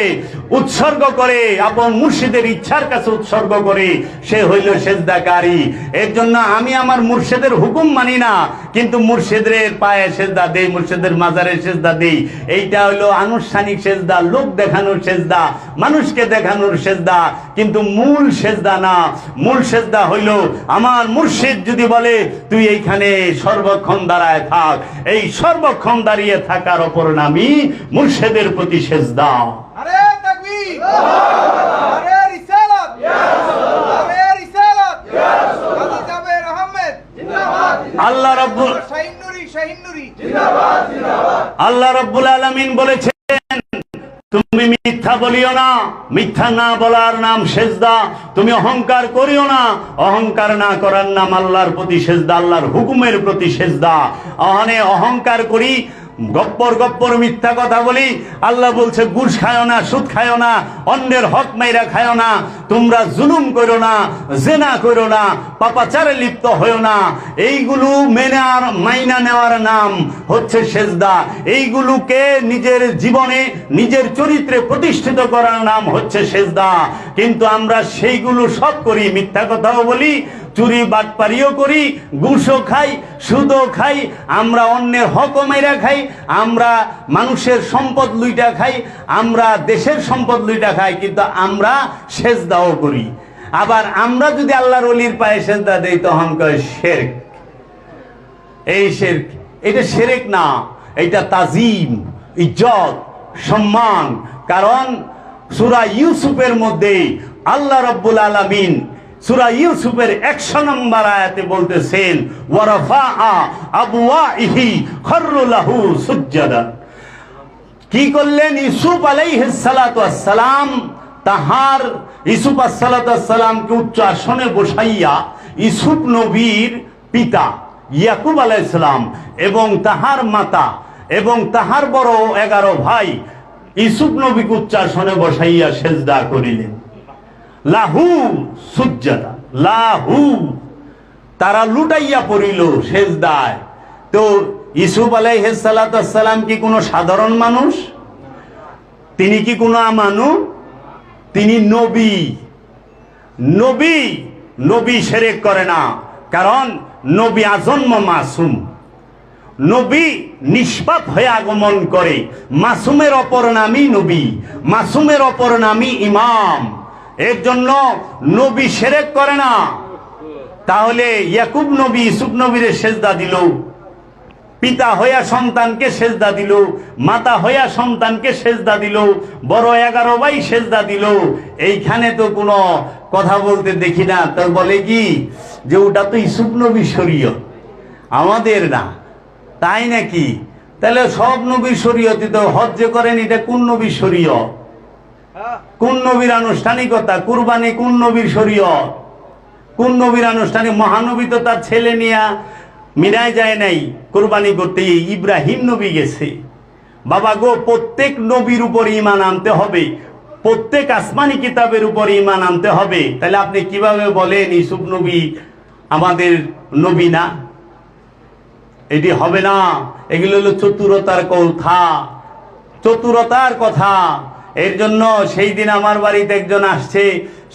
উৎসর্গ করে, আপন মুর্শিদের ইচ্ছার কাছে উৎসর্গ করে, সে হইল সেজদাকারী। এর জন্য আমি আমার মুর্শিদের হুকুম মানি না, কিন্তু মুর্শিদের পায়ে সেজদা দেই, মুর্শিদের মাজারে সেজদা দেই। এইটা হইলো আনুষ্ঠানিক সেজদা, লোক দেখানোর সেজদা, মানুষকে দেখানোর সেজদা, কিন্তু মূল সেজদা না। মূল সেজদা হইল আমার মুর্শিদ যদি বলে তুই এইখানে সর্বক্ষণ দাঁড়ায় থাক, এই সর্বক্ষণ দাঁড়িয়ে থাকার অপর নামই মুর্শিদের প্রতি সেজদা। আরে তাকবীর, আরে রিসালাত, আরে রিসালাত, গাজী জাবের আহমেদ জিন্দাবাদ। আল্লাহ রাব্বুল শাহিন নুরি জিন্দাবাদ জিন্দাবাদ। আল্লাহ রাব্বুল আলামিন বলেছেন, তুমি মিথ্যা বলিও না, মিথ্যা না বলার নাম সেজদা। তুমি অহংকার করিও না, অহংকার না করার নাম আল্লাহর প্রতি সেজদা, আল্লাহর হুকুমের প্রতি সেজদা। অহংকার করি, গপ্পর মিথ্যা কথা বলি। আল্লাহ বলছে ঘুষ খায়ও না, সুদ খায়ও না, অন্যের হক মাইরা খায়ও না, তোমরা জুলুম করো না, জেনা করো না, পাপাচারে লিপ্ত হয়ো না। এইগুলো মেনে আর মাইনা নেওয়ার নাম হচ্ছে সেজদা। এইগুলোকে নিজের জীবনে, নিজের চরিত্রে প্রতিষ্ঠিত করার নাম হচ্ছে সেজদা। কিন্তু আমরা সেইগুলো সব করি, মিথ্যা কথাও বলি, চুরি বাটপারিও করি, ঘুষও খাই, সুদও খাই, আমরা অন্যের হকও মাইরা খাই, আমরা মানুষের সম্পদ লুইটা খাই, আমরা দেশের সম্পদ লুইটা খাই, কিন্তু আমরা সেজদাও করি। আবার আমরা যদি আল্লাহর ওলির পায়ে সেজদা দেই, তখন কয় শিরক। এই শিরক, এটা শিরক না, এটা তাজিম, ইজ্জত, সম্মান। কারণ সূরা ইউসুফের মধ্যে আল্লাহ রাব্বুল আলামিন সূরা ইউসুফের 100 নম্বর আয়াতে বলতেছেন, ওয়ারাফাআ আবওয়াইহি খাররু লাহু সুজদান। কি করলেন? ইউসুফ আলাইহিস সালাতু ওয়াস সালাম তাহার, ইউসুফ আলাইহিস সালাতু ওয়াস সালামকে উচ্চ আসনে বসাইয়া, ইউসুফ নবীর পিতা, ইয়াকুব আলাইহিস সালাম এবং তাহার মাতা এবং তাহার বড় 11 ভাই ইউসুফ নবীকে উচ্চাসনে বসাইয়া সেজদা করিলেন। লাহু সুজ্জাদা, লাহু, তারা লুটাইয়া পড়িল সেজদায়। তো ইউসুফ আলাইহিস সালাম কি কোনো সাধারণ মানুষ? তিনি কি কোনো আমানু? তিনি নবী। নবী, নবী শিরক করে না, কারণ নবী আজন্ম মাসুম। নবী নিষ্পাপ হয়ে আগমন করে। মাসুমের অপর নামই নবী, মাসুমের অপর নামই ইমাম। এর জন্য নবী শিরক করে না। তাহলে ইয়াকুব নবী ইউসুফ নবীরে সেজদা দিল, পিতা হইয়া সন্তানকে সেজদা দিল, মাতা হইয়া সন্তানকে সেজদা দিল, বড় 11 ভাই সেজদা দিল। এইখানে তো কোনো কথা বলতে দেখি না। তো বলে কি যে ওটা তো ইউসুফ নবী শরীয়ত, আমাদের না, তাই নাকি? তাহলে সব নবীর শরীয়তই তো হজ যে করেন, এটা কোন নবীর শরীয়ত? কোন নবীর আনুষ্ঠানিকতা? কুরবানি কোন নবীর শরীয়ত? কোন নবীর আনুষ্ঠানিক? মহানবী তো তার ছেলে নিয়ে মিনায় যায় নাই কুরবানি করতে, ইব্রাহিম নবী গেছে। বাবা গো, প্রত্যেক নবীর উপর ঈমান আনতে হবে, প্রত্যেক আসমানি কিতাবের উপর ঈমান আনতে হবে। তাহলে আপনি কিভাবে বলেন ইউসুফ নবী আমাদের নবী না? এটি হবে না। এগুলো হলো চতুরতার কথা, চতুরতার কথা। এর জন্য সেই দিন আমার বাড়িতে একজন আসছে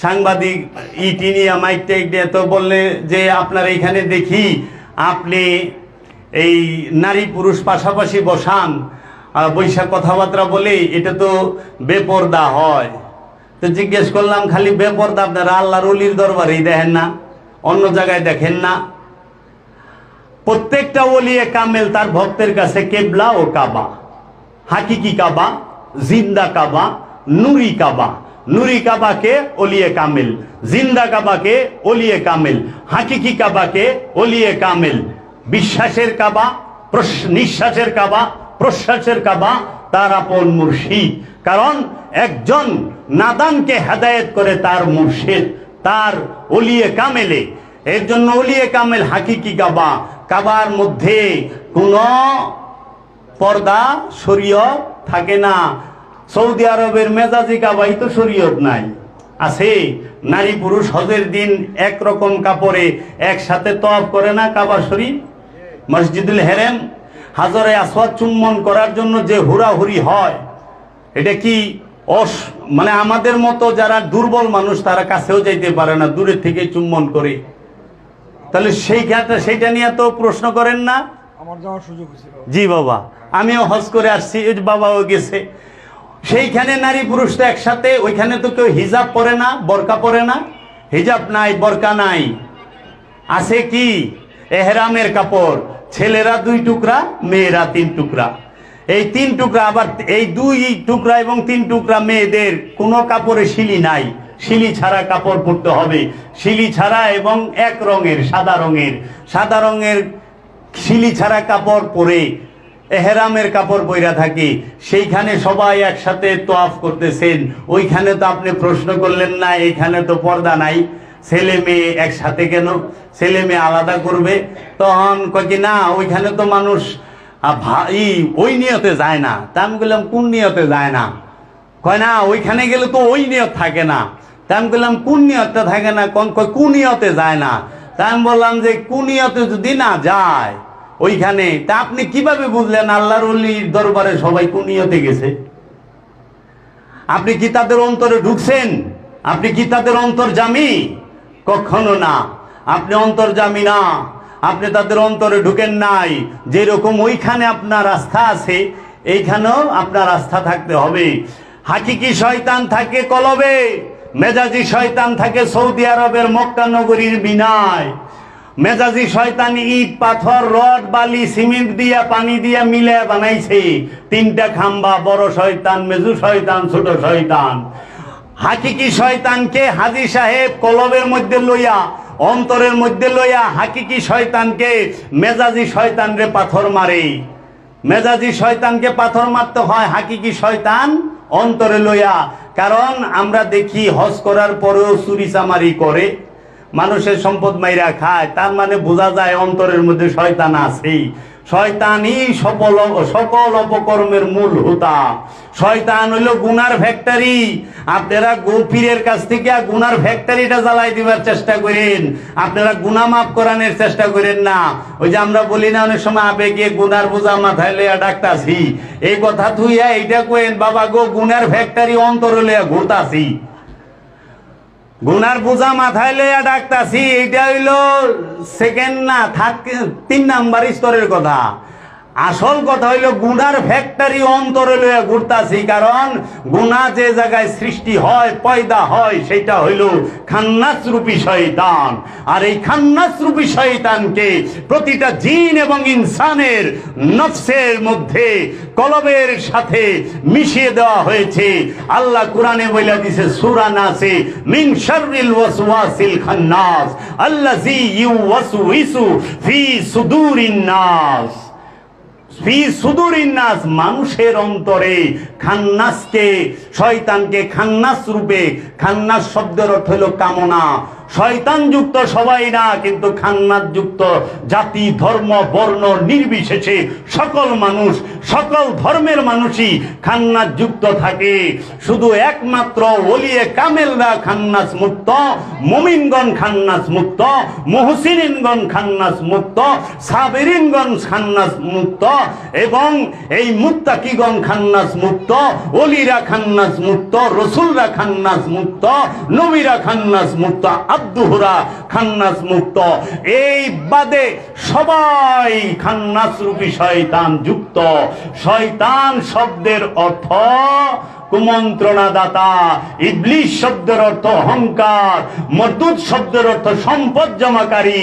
সাংবাদিক, ইটি নিয়ে মাইক টাইক নিয়ে, তো বললে যে আপনার এইখানে দেখি আপনি এই নারী পুরুষ পাশাপাশি বসান, বৈশাখ কথাবার্তা বলে, এটা তো বেপর্দা হয়। তো জিজ্ঞেস করলাম, খালি বেপর্দা আপনারা আল্লাহর ওলির দরবারেই দেখেন না, অন্য জায়গায় দেখেন না? প্রত্যেকটা ওলিয়ে কামেল তার ভক্তের কাছে কেবলা ও কাবা, হাকিকি কাবা, জিন্দা কাবা, নুরি কাবা। নুরি কাবাকে ওলিয়ে কামেল, জিন্দা কাবাকে ওলিয়ে কামেল, হাকিকি কাবাকে ওলিয়ে কামেল। বিশ্বাসের কাবা, নিঃশ্বাসের কাবা, প্রশ্বাসের কাবা তার আপন মুর্শিদ। কারণ একজন নাদানকে হেদায়েত করে তার মুর্শিদ, তার ওলিয়ে কামেলে। এর জন্য ওলিয়ে কামেল হাকিকি কাবা। কাবার মধ্যে কোনো পর্দা শরীয়ত থাকে না। সৌদি আরবের মেজাজি কাবাই তো শরীয়ত নাই, আছে? নারী পুরুষ হজের দিন একরকম কাপড়ে একসাথে তওয়াফ করে না কাবা শরীফ? মসজিদুল হেরেম, হাজরে আসওয়াদ চুম্বন করার জন্য যে হুড়াহুড়ি হয়, এটা কি মানে আমাদের মতো যারা দুর্বল মানুষ তারা কাছেও যাইতে পারে না, দূরের থেকে চুম্বন করে। তাহলে সেইটা নিয়ে তো প্রশ্ন করেন না? আমার যাওয়ার সুযোগ হয়েছিল। জি বাবা, আমিও হজ করে আসছি, বাবাও গেছে। সেইখানে নারী পুরুষ তো একসাথে, ওইখানে তো কেউ হিজাব পরে না, বোরকা পরে না। হিজাব নাই, বোরকা নাই, আছে কি এহরামের কাপড়। ছেলেরা 2 টুকরা, মেয়েরা 3 টুকরা। এই 3 টুকরা, আবার এই 2 টুকরা এবং 3 টুকরা মেয়েদের কোনো কাপড়ে শিলি নাই, শিলি ছাড়া কাপড় পরতে হবে। শিলি ছাড়া এবং এক রঙের, সাদা রঙের শিলি ছাড়া কাপড় পরে এহরামের কাপড় পইরা থাকে। সেইখানে সবাই একসাথে তোয়াফ করতেছেন। ওইখানে তো আপনি প্রশ্ন করলেন না, এইখানে তো পর্দা নাই, ছেলে মেয়ে একসাথে কেন? ছেলে মেয়ে আলাদা করবে? তখন কয় কি না, ওইখানে তো মানুষ ওই নিয়তে যায় না। তা আমি বললাম কোন নিয়তে যায় না? কয় না, ওইখানে গেলে তো ওই নিয়ত থাকে না। তা আমি বললাম কোন নিয়তটা থাকে না? কোন নিয়তে যায় না? তা আমি বললাম যে কোন নিয়তে যদি না যায় ওইখানে, তা আপনি কিভাবে বুঝলেন আল্লাহর ওলির দরবারে সবাই কোন নিয়তে গেছে? আপনি কি তাদের অন্তরে ঢুকছেন? আপনি কি তাদের অন্তর্যামী? কখনো না, আপনি অন্তর্যামী না, আপনি তাদের অন্তরে ঢুকেন নাই। যেরকম ওইখানে আপনার আস্থা আছে, এইখানেও আপনার আস্থা থাকতে হবে। হাকিকি শয়তান থাকে কলবে, মেজাজি শয়তান থাকে সৌদি আরবের মক্কা নগরীর বিনায়। মেজাজি শয়তান ইট পাথর রড বালি সিমেন্ট দিয়া পানি দিয়া মিলে বানাইছে 3টা খাম্বা, বড় শয়তান, মেজু শয়তান, ছোট শয়তান। হাকিকি শয়তানকে হাজী সাহেব কলবের মধ্যে লইয়া, অন্তরের মধ্যে লইয়া হাকিকি শয়তানকে মেজাজি শয়তানরে পাথর মারে। মেজাজি শয়তানকে পাথর মারতে হয়, হাকিকি শয়তান অন্তরে লইয়া। কারণ আমরা দেখি হজ করার পরেও চুরি চামারি করে, মানুষের সম্পদ মাইরা খায়, তার মানে বোঝা যায় অন্তরের মধ্যে শয়তান আছেই। শয়তানই সকল অপকর্মের মূল হোতা। শয়তান হইল গুনার ফ্যাক্টরি। আপনারা পীরের কাছ থেকে গুনার ফ্যাক্টরিটা জ্বালাই দিবার চেষ্টা করেন, আপনারা গুনাহ মাফ করানোর চেষ্টা করেন না। ওই যে আমরা বলি না অনেক সময় আবেগে গুনার বোঝা মাথায় লইয়া ডাকতাছি, এই কথা থুইয়া এইটা কইেন বাবা গো গুনার ফ্যাক্টরি অন্তরে লইয়া ঘুরতাছি, গুনার বোঝা মাথায় লইয়া ডাকতাছি। এইটা হইল সেকেন্ড না 3 নাম্বার স্তরের কথা। আসল কথা হইল গুনার ফ্যাক্টরি অন্তরে লইয়া ঘুরতাছি। কারণ গুনাহ যে জায়গায় সৃষ্টি হয়, পয়দা হয়, সেটা হইল খান্নাস রূপী শয়তান। আর এই খান্নাস রূপী শয়তানকে প্রতিটা জিন এবং ইনসানের নফসের মধ্যে কলবের সাথে মিশিয়ে দেওয়া হয়েছে। আল্লাহ কোরআনে বলে দিয়েছে সূরা নাসে, মিন শাররিল ওয়াসওয়াসিল খান্নাস আল্লাযী ইউওয়াসউইসু ফি সুদুরিন নাস। ফি সুদুরিন নাস, মানুষের অন্তরে। খান্নাসকে, শয়তানকে খান্নাস রূপে, খান্নাস শব্দের অর্থ হলো কামনা। শয়তান যুক্ত সবাই না, কিন্তু খান্নাস যুক্ত জাতি, ধর্ম, বর্ণ নির্বিশেষে সকল মানুষ, সকল ধর্মের মানুষই খান্নাস যুক্ত থাকে। শুধু একমাত্র ওলিয়ে কামেলরা খান্নাস মুক্ত, মুমিনগণ খান্নাস মুক্ত, মুহসিনিনগণ খান্নাস মুক্ত, সাবিরিনগণ খান্নাস মুক্ত, এবং এই মুত্তাকিগণ খান্নাস মুক্ত, ওলিরা খান্নাস মুক্ত, রসুলরা খান্নাস মুক্ত, নবীরা খান্নাস মুক্ত, আব্দুহুরা খান্নাস মুক্ত। এই বাদে সবাই খান্নাস রূপী শয়তান যুক্ত। শয়তান শব্দের অর্থ কুমন্ত্রণা দাতা, ইবলিশ শব্দের অর্থ অহংকার, মরদুদ শব্দের অর্থ সম্পদ জমাকারী,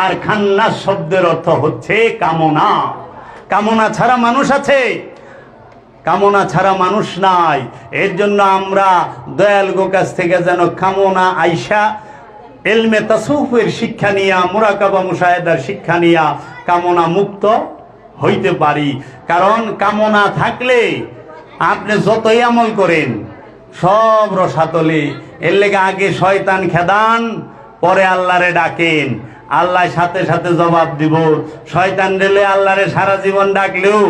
আর খান্নাস শব্দের অর্থ হচ্ছে কামনা। কামনা ছাড়া মানুষ আছে? কামনা ছাড়া মানুষ নাই। এর জন্য আমরা দয়াল গো কাছ থেকে যেন কামনা আইসা এলমে তাসাউফের শিক্ষা নিয়া, মুরাকাবা মুশাহেদার শিক্ষা নিয়া কামনা মুক্ত হইতে পারি। কারণ কামনা থাকলে আপনি যতই আমল করেন সব রসাতলে। এর লেগে আগে শয়তান খেদান, পরে আল্লাহরে ডাকেন, আল্লাহ সাথে সাথে জবাব দিব। শয়তান রেলে আল্লাহরে সারা জীবন ডাকলেও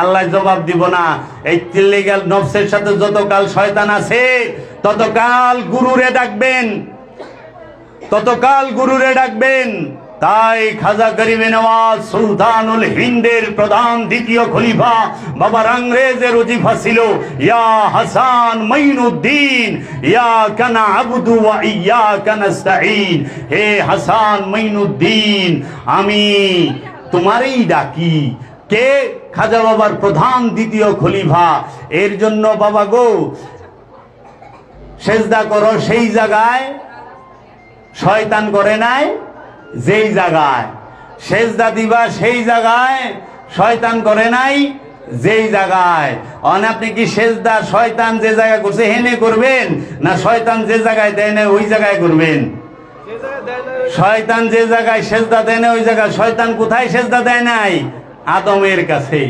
আল্লাহ জবাব দিব না। এই তিল্লিগাল নফসের সাথে যতকাল শয়তান আছে ততকাল গুরুরে ডাকবেন, ততকাল গুরুরে ডাকবেন। তাই খাজা গরিবে নওয়াজ সুলতানুল হিন্দের প্রধান দ্বিতীয় খলিফা বাবা আংরেজের ওজিফা ছিল, ইয়া হাসান মাইনুদ্দিন ইয়া কানা আবুদু ওয়া ইয়াকা নাস্তাঈন। হে হাসান মাইনুদ্দিন, আমি তোমারই ডাকি। কে? খাজা বাবার প্রধান দ্বিতীয় খলিফা। এর জন্য বাবা গো সেজদা করো সেই জায়গায় শয়তান করে নাই, যেই জায়গায় সেজদা দিবা সেই জায়গায় শয়তান করে নাই, যেই জায়গায়। আপনি কি সেজদা শয়তান যে জায়গায় করছে হেনে করবেন, না শয়তান যে জায়গায় দেয় না ওই জায়গায় করবেন? শয়তান যে জায়গায় সেজদা দেয় না ওই জায়গায়। শয়তান কোথায় সেজদা দেয় নাই? আদমের কাছে,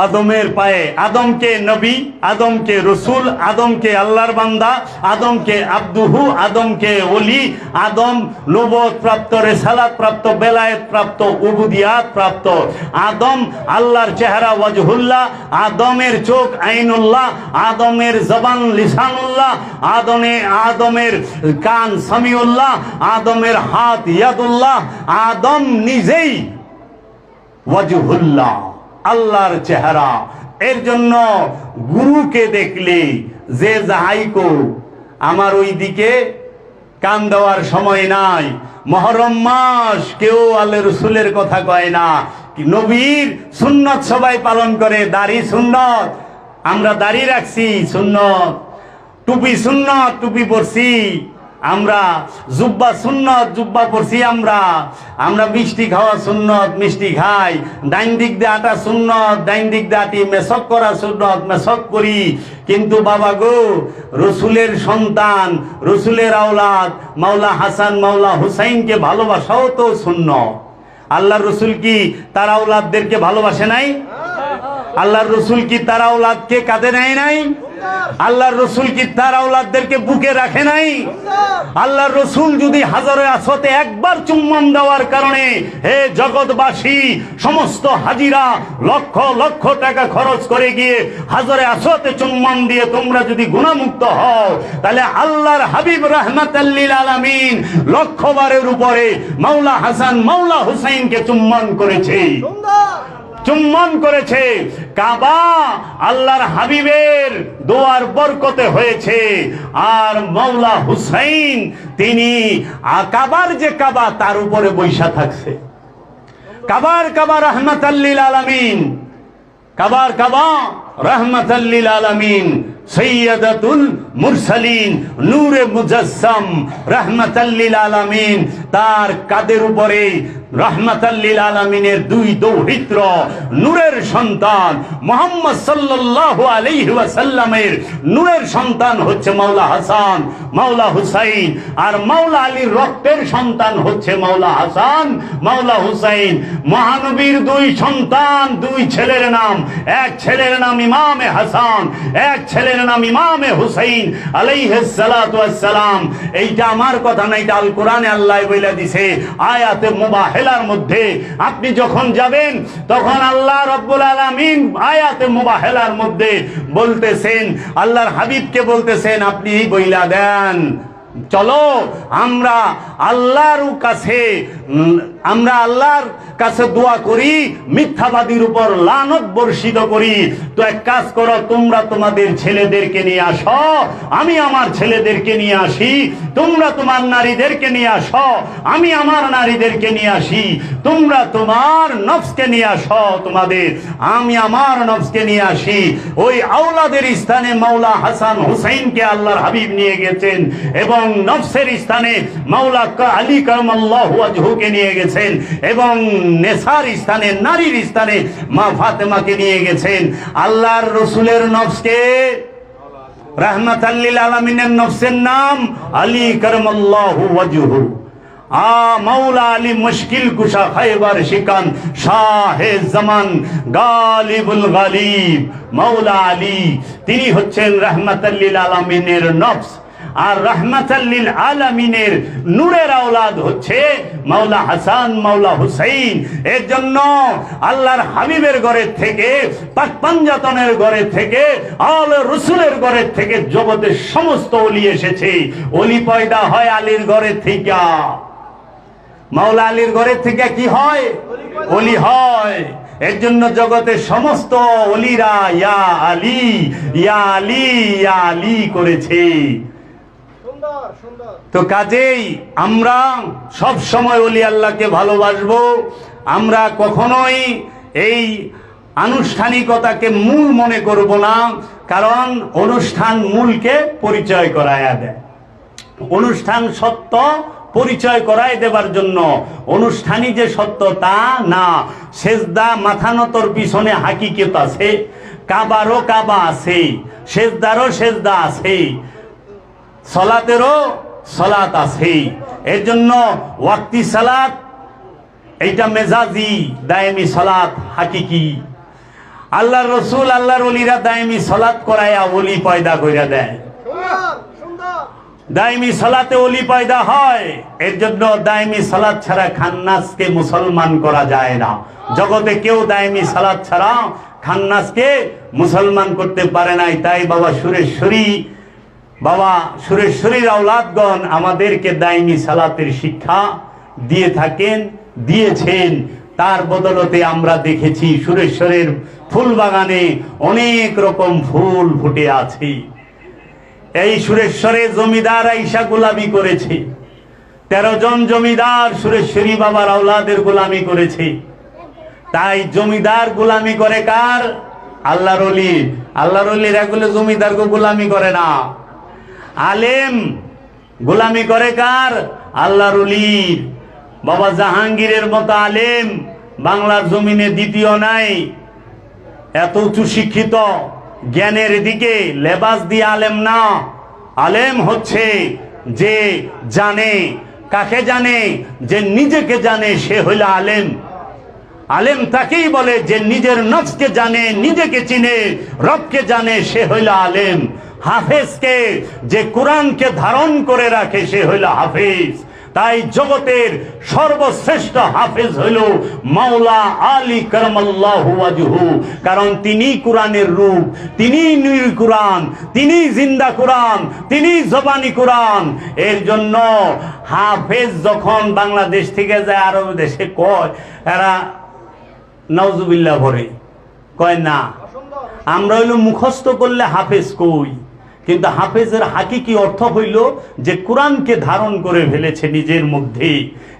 আদমের পায়ে। আদমকে নবী, আদমকে রসুল, আদমকে আল্লাহর বান্দা, আদমকে আব্দুহু, আদমকে ওলি, আদম নবুয়ত প্রাপ্ত, রিসালাত প্রাপ্ত, বেলায়েত প্রাপ্ত, উবুদিয়াত প্রাপ্ত। আদম আল্লাহর চেহারা ওয়াজহুল্লাহ, আদমের চোখ আইনুল্লাহ, আদমের জবান লিসানুল্লাহ, আদমের কান সামিউল্লাহ, আদমের হাত ইয়াদুল্লাহ। আদম নিজেই ওয়াজহুল্লাহ, আল্লাহর চেহারা। এর জন্য গুরুকে দেখলে যে যাহাই কো, আমার ওই দিকে কান দেওয়ার সময় নাই। মুহররম মাস কেউ আল্লাহ রসুলের কথা কয় না। নবীর সুন্নত সবাই পালন করে, দাড়ি সুন্নত, আমরা দাড়ি রাখছি সুন্নত, টুপি সুন্নত, টুপি পরছি আমরা, জুব্বা সুন্নত, জুব্বা পরছি আমরা মিষ্টি খাওয়া সুন্নত, মিষ্টি খাই। ডাইন দিক দিয়ে আটা সুন্নত, ডাইন দিক দিয়ে আটি। মেসক করা সুন্নত, মেসক করি। কিন্তু বাবা গো রসুলের সন্তান, রসুলের আওলাদ মাওলা হাসান মাওলা হুসাইনকে ভালোবাসাও তো সুন্নত। আল্লাহর রসুল কি তার আওলাদদেরকে ভালোবাসে নাই? আল্লাহর রসুল কি তার আওলাদকে কাঁদে নেয় নাই? আল্লাহর রসুল কি তার আওলাদদেরকে বুকে রাখে নাই? আল্লাহর রসুল যদি হাজারে আসতে একবার চুম্বন দেওয়ার কারণে হে জগৎবাসী সমস্ত হাজিরা লক্ষ লক্ষ টাকা খরচ করে গিয়ে হাজারে আসতে চুম্বন দিয়ে তোমরা যদি গুনাহমুক্ত হও, তাহলে আল্লাহর হাবিব রাহমাতাল লিল আলামিন লক্ষবারের উপরে মাওলা হাসান মাওলা হুসাইনকে চুম্বন করেছে, চুম্বন করেছে। কাবা আল্লাহর হাবিবের দোয়ার বরকতে হয়েছে। আর মাওলা হুসাইন তিনি কাবার যে কাবা তার উপরে বৈশা থাকছে। কাবার কাবা রাহমাতাল লিল আলামিন, কাবার কাবা রাহমাতাল লিল আলামিন, সৈয়দাতুল মুরসালিন নূরে মুজাসসাম রাহমাতাল লিল আলামিন, তার কাদের উপরে রাহমাতাল লিল আলামিনের দুই দৌহিত্র নূরের সন্তান মুহাম্মদ সাল্লাল্লাহু আলাইহি ওয়াসাল্লামের নূরের সন্তান হচ্ছে মাওলা হাসান মাওলা হুসাইন, আর মাওলা আলীর রক্তের সন্তান হচ্ছে মাওলা হাসান মাওলা হুসাইন। মহানবীর দুই সন্তান, দুই ছেলের নাম, এক ছেলের নাম ইমামে হাসান, এক ছেলের নাম ইমামে হুসাইন আলাইহিস সালাতু ওয়াস সালাম। এইটা আমার কথা না, এটা আল কোরআনে আল্লাহ বলে দিয়েছে আয়াতে মুবাহিলার মধ্যে। আপনি যখন যাবেন তখন আল্লাহ রাব্বুল আলামিন আয়াতে মুবাহিলার মধ্যে বলতেছেন, আল্লাহর হাবিবকে বলতেছেন আপনি বইলা দেন, চলো আমরা আল্লাহর কাছে দোয়া করি, মিথ্যাবাদীর উপর লানত বর্ষিত করি। তো এক কাজ করো, তোমরা তোমাদের ছেলেদেরকে নিয়ে আসো, আমি আমার ছেলেদেরকে নিয়ে আসি, তোমরা তোমার নারীদেরকে নিয়ে আসো, আমি আমার নারীদেরকে নিয়ে আসি, তোমরা তোমার নফসকে নিয়ে আসো তোমাদের, আমি আমার নফসকে নিয়ে আসি। ওই আওলাদের স্থানে মাওলা হাসান হুসাইনকে আল্লাহর হাবিব নিয়ে গেছেন এবং নফসের স্থানে মাওলা আলী কারামাল্লাহু ওয়াজহুকে নিয়ে গেছেন এবং নেসার স্থানে নারীর স্থানে মা ফাতেমাকে নিয়ে গেছেন। আল্লাহর রসুলের নফসকে রাহমাতাল লিল আলামিনের নফসের নাম আলী কারামাল্লাহু ওয়াজহু। মাওলা আলী মুশকিল কুশা খায়বার শিকান শাহে জামান গালিবুল গালিব মাওলা আলী, তিনি হচ্ছেন রাহমাতাল লিল আলামিনের নফস। আর রাহমাতাল লিল আলামিনের নূরের আওলাদ হচ্ছে মাওলা হাসান মাওলা হুসাইন। এর জন্য আল্লাহর হাবিবের ঘরের থেকে, পাক পাঞ্জাতনের ঘরের থেকে, আলে রসুলের ঘরের থেকে জগতের সমস্ত ওলি এসেছে। ওলি পয়দা হয় আলীর ঘরের থেকে। মাওলা আলীর ঘরের থেকে কি হয়? ওলি হয়। এর জন্য জগতের সমস্ত ওলিরা ইয়া আলী ইয়া আলী ইয়া আলী করেছে। তো কাজেই আমরা সব সময় ওলি আল্লাহকে ভালোবাসবো। আমরা কখনোই এই আনুষ্ঠানিকতাকে মূল মনে করব না, কারণ অনুষ্ঠান মূলকে পরিচয় করায়া দেয়। অনুষ্ঠান সত্য পরিচয় করায় দেবার জন্য, অনুষ্ঠানই যে সত্য তা না। সেজদা মাথা নতর পিছনে হাকিকত আছে, কাবারও কাবা আছে, সেজদারও সেজদা আছে, সলাতেরও সলাত আছে। এর জন্য ওয়াক্তি সালাত এইটা মেজাজি, দায়েমি সলাত হাকিকি। আল্লাহর রসুল আল্লাহর ওলিরা দায়েমি সলাত করায়া ওলি পয়দা কইরা দেয়। দায়েমি সালাতে ওলি পয়দা হয়। এর জন্য দায়েমি সালাত ছাড়া খান্নাসকে মুসলমান করা যায় না। জগতে কেউ দায়েমি সালাত ছাড়া খান্নাসকে মুসলমান করতে পারে নাই। তাই বাবা সুরেশ্বরীর আওলাদগণ আমাদেরকে দায়েমি সালাতের শিক্ষা দিয়ে থাকেন, দিয়েছেন। তার বদলতে আমরা দেখেছি সুরেশ্বরের ফুল বাগানে অনেক রকম ফুল ফুটে আছে। এই সুরেশ্বরে জমিদার আইসা গোলামি করেছে। 13 জন জমিদার সুরেশ্বরী বাবার আওলাদের গোলামি করেছে। তাই জমিদার গোলামি করে কার? আল্লাহর ওলি। আল্লাহর ওলির এগুলো জমিদারকে গোলামি করে না। আলেম গোলামি করে কার? আল্লাহর ওলির। বাবা জাহাঙ্গীরের মতো আলেম বাংলার জমিনে দ্বিতীয় নাই। এত উঁচু শিক্ষিত, জ্ঞানের দিকে লেবাস দিয়ে আলেম না। আলেম হচ্ছে যে জানে, কাকে জানে? যে নিজেকে জানে সে হইল আলেম। আলেম তাকেই বলে যে নিজের নফসকে জানে, নিজেকে চিনে, রবকে জানে, সে হইল আলেম। হাফেজকে, যে কোরআনকে ধারণ করে রাখে, সে হইল হাফেজ। তাই জগতের সর্বশ্রেষ্ঠ হাফেজ হইল মাওলা আলী কারামাল্লাহু ওয়াজহু, কারণ তিনি কোরআনের রূপ, তিনি নীল কোরআন, তিনি জিন্দা কোরআন, তিনি জবানি কোরআন। এর জন্য হাফেজ যখন বাংলাদেশ থেকে যায় আরব দেশে, কয় এরা নাউজুবিল্লাহ ভরে, কয় না আমরা হইল মুখস্থ করলে হাফেজ কই। কিন্তু হাফেজের হাকিকি অর্থ হইল যে কোরআনকে ধারণ করে ফেলেছে নিজের মধ্যে।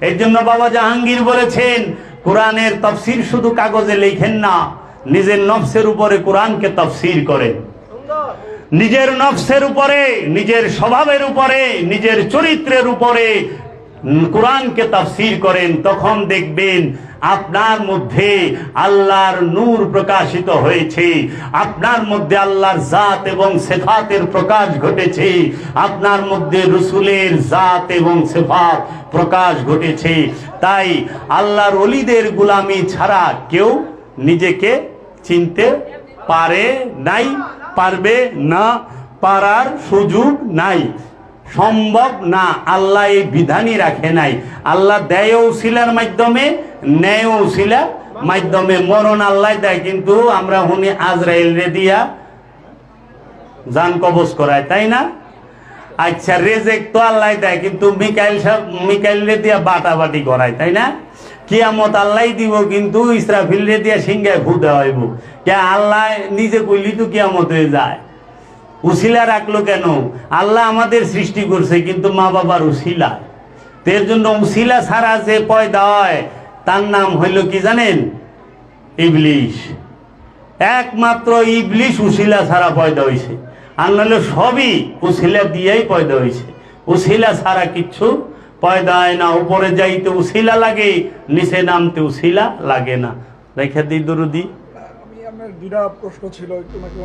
এর জন্য বাবা জাহাঙ্গীর বলেছেন, কোরআনের তাফসীর শুধু কাগজে লেখেন না, নিজের নফসের উপরে কোরআনকে তাফসীর করেন। নিজের নফসের উপরে, নিজের স্বভাবের উপরে, নিজের চরিত্রের উপরে কোরআনকে তাফসীর করেন। তখন দেখবেন আপনার মধ্যে আল্লাহর নূর প্রকাশিত হয়েছে, আপনার মধ্যে আল্লাহর জাত এবং সিফাতের প্রকাশ ঘটেছে, আপনার মধ্যে রসুলের জাত এবং সিফাত প্রকাশ ঘটেছে। তাই আল্লাহর ওলিদের গোলামি ছাড়া কেউ নিজেকে চিনতে পারে নাই, পারবে না, পারার সুযোগ নাই, সম্ভব না। আল্লাহ এই বিধানই রাখে নাই। আল্লাহ দেয় উসিলার মাধ্যমে, ন্যায় উসিলার মাধ্যমে। মরণ আল্লাহ দেয়, কিন্তু আমরা শুনি আজরাইল রে দিয়া জান কবজ করায়, তাই না? আচ্ছা, রেজেক তো আল্লাহ দেয়, কিন্তু মিকাইল রে দিয়া বাটাবাটি করায়, তাই না? কিয়ামত আল্লাহ দিব, কিন্তু ইসরাফিল রে দিয়া সিংহায় ফু দেওয়া হইব। কে আল্লাহ নিজে কইলি তো কিয়ামত হয়ে যায়। উসিলা রাখলো কেন? আল্লাহ আমাদের সৃষ্টি করছে, কিন্তু মা বাবার উসিলা। এর জন্য উসিলা ছাড়া যে পয়দা হয় তার নাম হইল কি জানেন? ইবলিশ। একমাত্র ইবলিশ উসিলা ছাড়া পয়দা হয়েছে, আর নাহলে সবই উসিলা দিয়েই পয়দা হয়েছে। উসিলা ছাড়া কিচ্ছু পয়দা হয় না। উপরে যাইতে উসিলা লাগে, নিচে নামতে উসিলা লাগে না। রেখে দিই দরুদি। আমি আমার দুটা প্রশ্ন ছিল, একটু নাকি